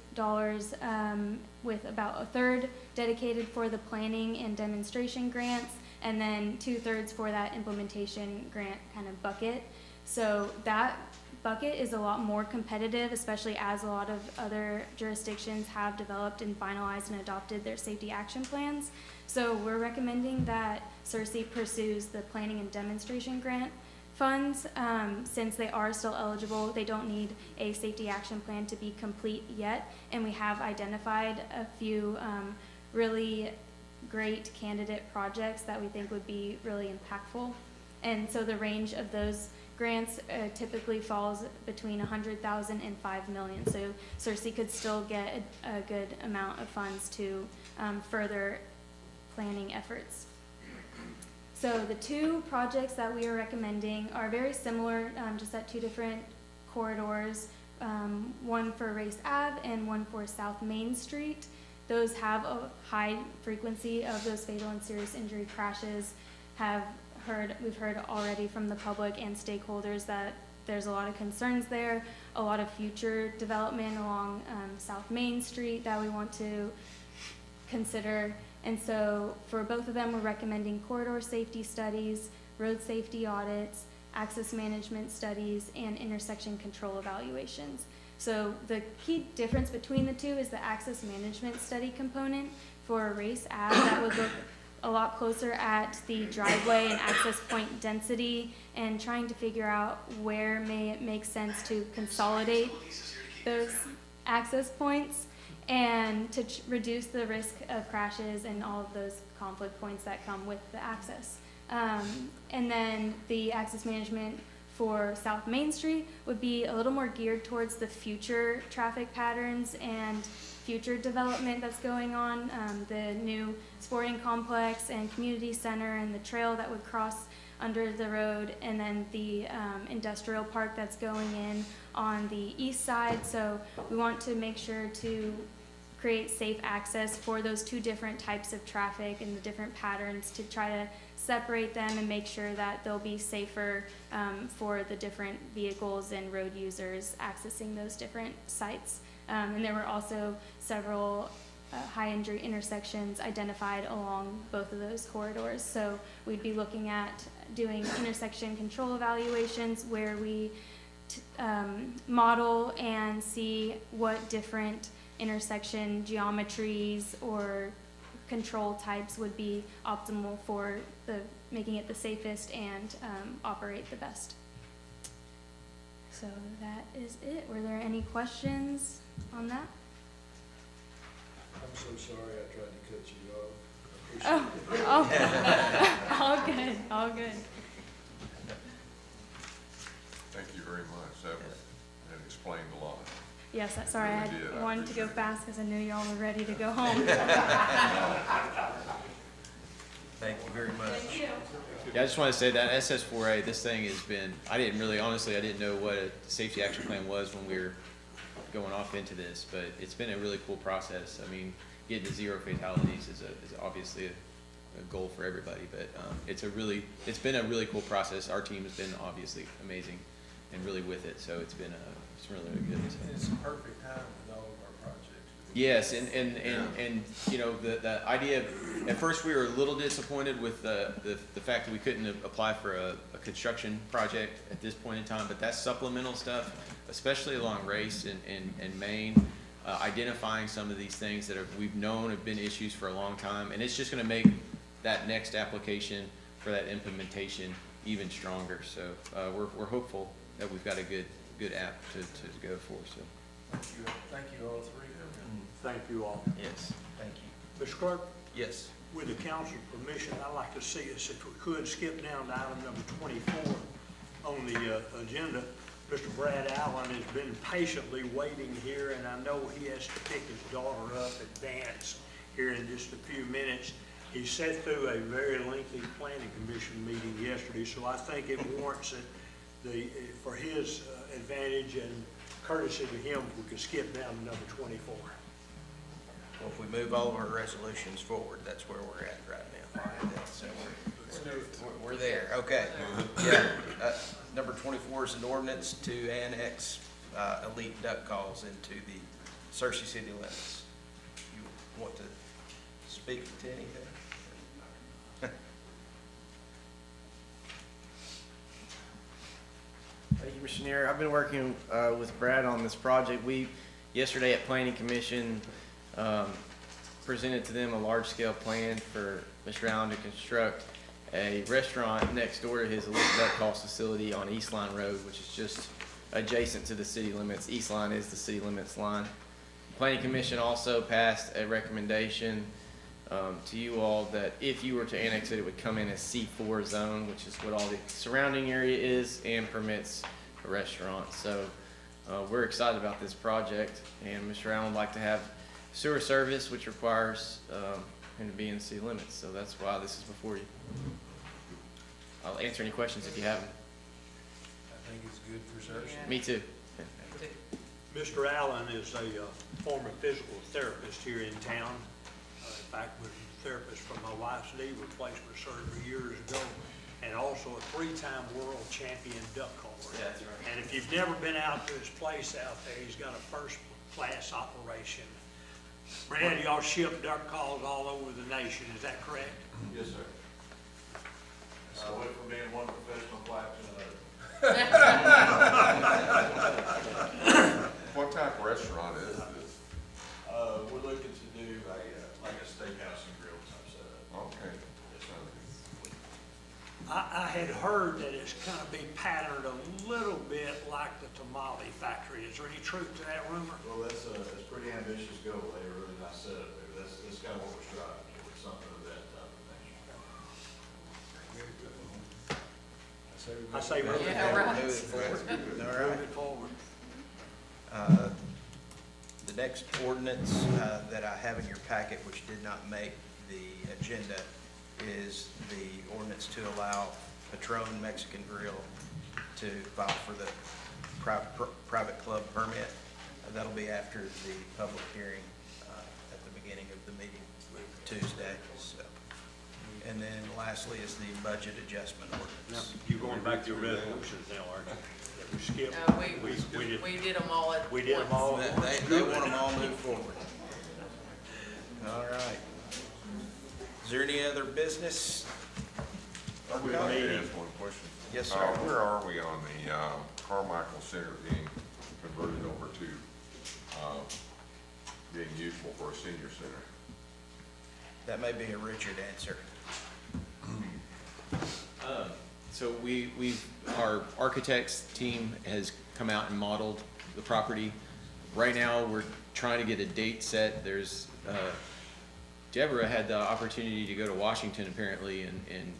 Speaker 19: with about a third dedicated for the planning and demonstration grants, and then 2/3 for that implementation grant kind of bucket. So that bucket is a lot more competitive, especially as a lot of other jurisdictions have developed and finalized and adopted their safety action plans. So we're recommending that Searcy pursues the planning and demonstration grant funds. Since they are still eligible, they don't need a safety action plan to be complete yet, and we have identified a few really great candidate projects that we think would be really impactful. And so the range of those grants typically falls between $100,000 and $5 million. So Searcy could still get a good amount of funds to further planning efforts. So the two projects that we are recommending are very similar, just at two different corridors, one for Race Ave and one for South Main Street. Those have a high frequency of those fatal and serious injury crashes. We've heard already from the public and stakeholders that there's a lot of concerns there, a lot of future development along South Main Street that we want to consider. And so for both of them, we're recommending corridor safety studies, road safety audits, access management studies, and intersection control evaluations. So the key difference between the two is the access management study component for Race Ave. That would look a lot closer at the driveway and access point density and trying to figure out where may it make sense to consolidate those access points and to reduce the risk of crashes and all of those conflict points that come with the access. And then the access management for South Main Street would be a little more geared towards the future traffic patterns and future development that's going on, the new sporting complex and community center and the trail that would cross under the road, and then the industrial park that's going in on the east side. So we want to make sure to create safe access for those two different types of traffic and the different patterns to try to separate them and make sure that they'll be safer for the different vehicles and road users accessing those different sites. And there were also several high injury intersections identified along both of those corridors. So we'd be looking at doing intersection control evaluations where we model and see what different intersection geometries or control types would be optimal for making it the safest and operate the best. So that is it. Were there any questions on that?
Speaker 2: I'm so sorry I tried to cut you off.
Speaker 19: All good, all good.
Speaker 8: Thank you very much. That explained a lot.
Speaker 19: Yes, sorry, I
Speaker 8: Really did. I
Speaker 19: wanted to go
Speaker 8: appreciate it.
Speaker 19: fast because I knew y'all were ready to go home.
Speaker 3: Thank you very much.
Speaker 19: Thank you.
Speaker 11: Yeah, I just want to say that SS4A, this thing has been, I didn't know what a safety action plan was when we were going off into this, but it's been a really cool process. I mean, getting to 0 fatalities is obviously a goal for everybody, but it's been a really cool process. Our team has been obviously amazing and really with it, so it's really good.
Speaker 2: It's a perfect time with all of our projects.
Speaker 11: Yes, and you know, the idea, at first we were a little disappointed with the fact that we couldn't apply for a construction project at this point in time, but that supplemental stuff, especially along Race and Main, identifying some of these things that we've known have been issues for a long time, and it's just gonna make that next application for that implementation even stronger. So we're hopeful that we've got a good app to go for. So
Speaker 2: Thank you all three.
Speaker 1: Thank you all.
Speaker 11: yes, thank you.
Speaker 1: Mr. Clerk,
Speaker 11: Yes.
Speaker 1: with the council permission, I'd like to see us, if we could, skip down to item number 24 on the agenda. Mr. Brad Allen has been patiently waiting here, and I know he has to pick his daughter up at dance here in just a few minutes. He sat through a very lengthy planning commission meeting yesterday, so I think it warrants it, for his advantage and courtesy to him, we could skip down to number 24.
Speaker 3: Well, if we move all of our resolutions forward, that's where we're at right now. So we're there, okay. Yeah, number 24 is an ordinance to annex elite duck calls into the Searcy city limits. You want to speak to anything?
Speaker 20: Thank you, Mr. Neer. I've been working with Brad on this project. We, yesterday at Planning Commission, presented to them a large-scale plan for Mr. Allen to construct a restaurant next door to his elite duck calls facility on East Line Road, which is just adjacent to the city limits. East Line is the city limits line. The Planning Commission also passed a recommendation to you all that if you were to annex it, it would come in as C4 zone, which is what all the surrounding area is and permits a restaurant. So we're excited about this project, and Mr. Allen would like to have sewer service, which requires him to be in city limits. So that's why this is before you. I'll answer any questions if you have them.
Speaker 2: I think it's good for Searcy.
Speaker 20: Me too.
Speaker 1: Mr. Allen is a former physical therapist here in town. In fact, was a therapist for my wife's knee replacement surgery years ago, and also a 3-time world champion duck caller.
Speaker 20: That's right.
Speaker 1: And if you've never been out to his place out there, he's got a first-class operation. Brad, y'all ship duck calls all over the nation, is that correct?
Speaker 6: Yes, sir. I went from being one professional quack to another.
Speaker 8: What type of restaurant is this?
Speaker 6: We're looking to do like a steakhouse and grill type setup.
Speaker 8: Okay.
Speaker 6: Yes, sir.
Speaker 1: I had heard that it's gonna be patterned a little bit like the tamale factory. Is there any truth to that rumor?
Speaker 6: Well, that's a pretty ambitious goal. They have a really nice setup there. That's kind of what we're striving for, something of that type of nature.
Speaker 1: I say move it
Speaker 3: Yeah,
Speaker 1: forward.
Speaker 3: right. Move it forward. All right.
Speaker 1: Move it forward.
Speaker 3: The next ordinance that I have in your packet, which did not make the agenda, is the ordinance to allow Patron Mexican Grill to file for the private club permit. That'll be after the public hearing at the beginning of the meeting Tuesday. So. And then lastly is the budget adjustment
Speaker 1: Now,
Speaker 3: ordinance.
Speaker 1: you're going back to your resolutions now, aren't you? That we skipped?
Speaker 5: We did them all at
Speaker 1: We did them all.
Speaker 3: They want them all moved forward. All right. Is there any other business?
Speaker 8: I would like to ask one question.
Speaker 3: Yes, sir.
Speaker 8: Where are we on the Carmichael Center being converted over to being useful for a senior center?
Speaker 3: That may be a Richard answer.
Speaker 11: So our architects team has come out and modeled the property. Right now, we're trying to get a date set. There's, Deborah had the opportunity to go to Washington apparently and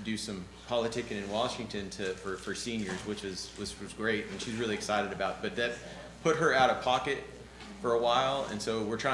Speaker 11: do some politicking in Washington for seniors, which was great, and she's really excited about it. But that put her out of pocket for a while, and so we're trying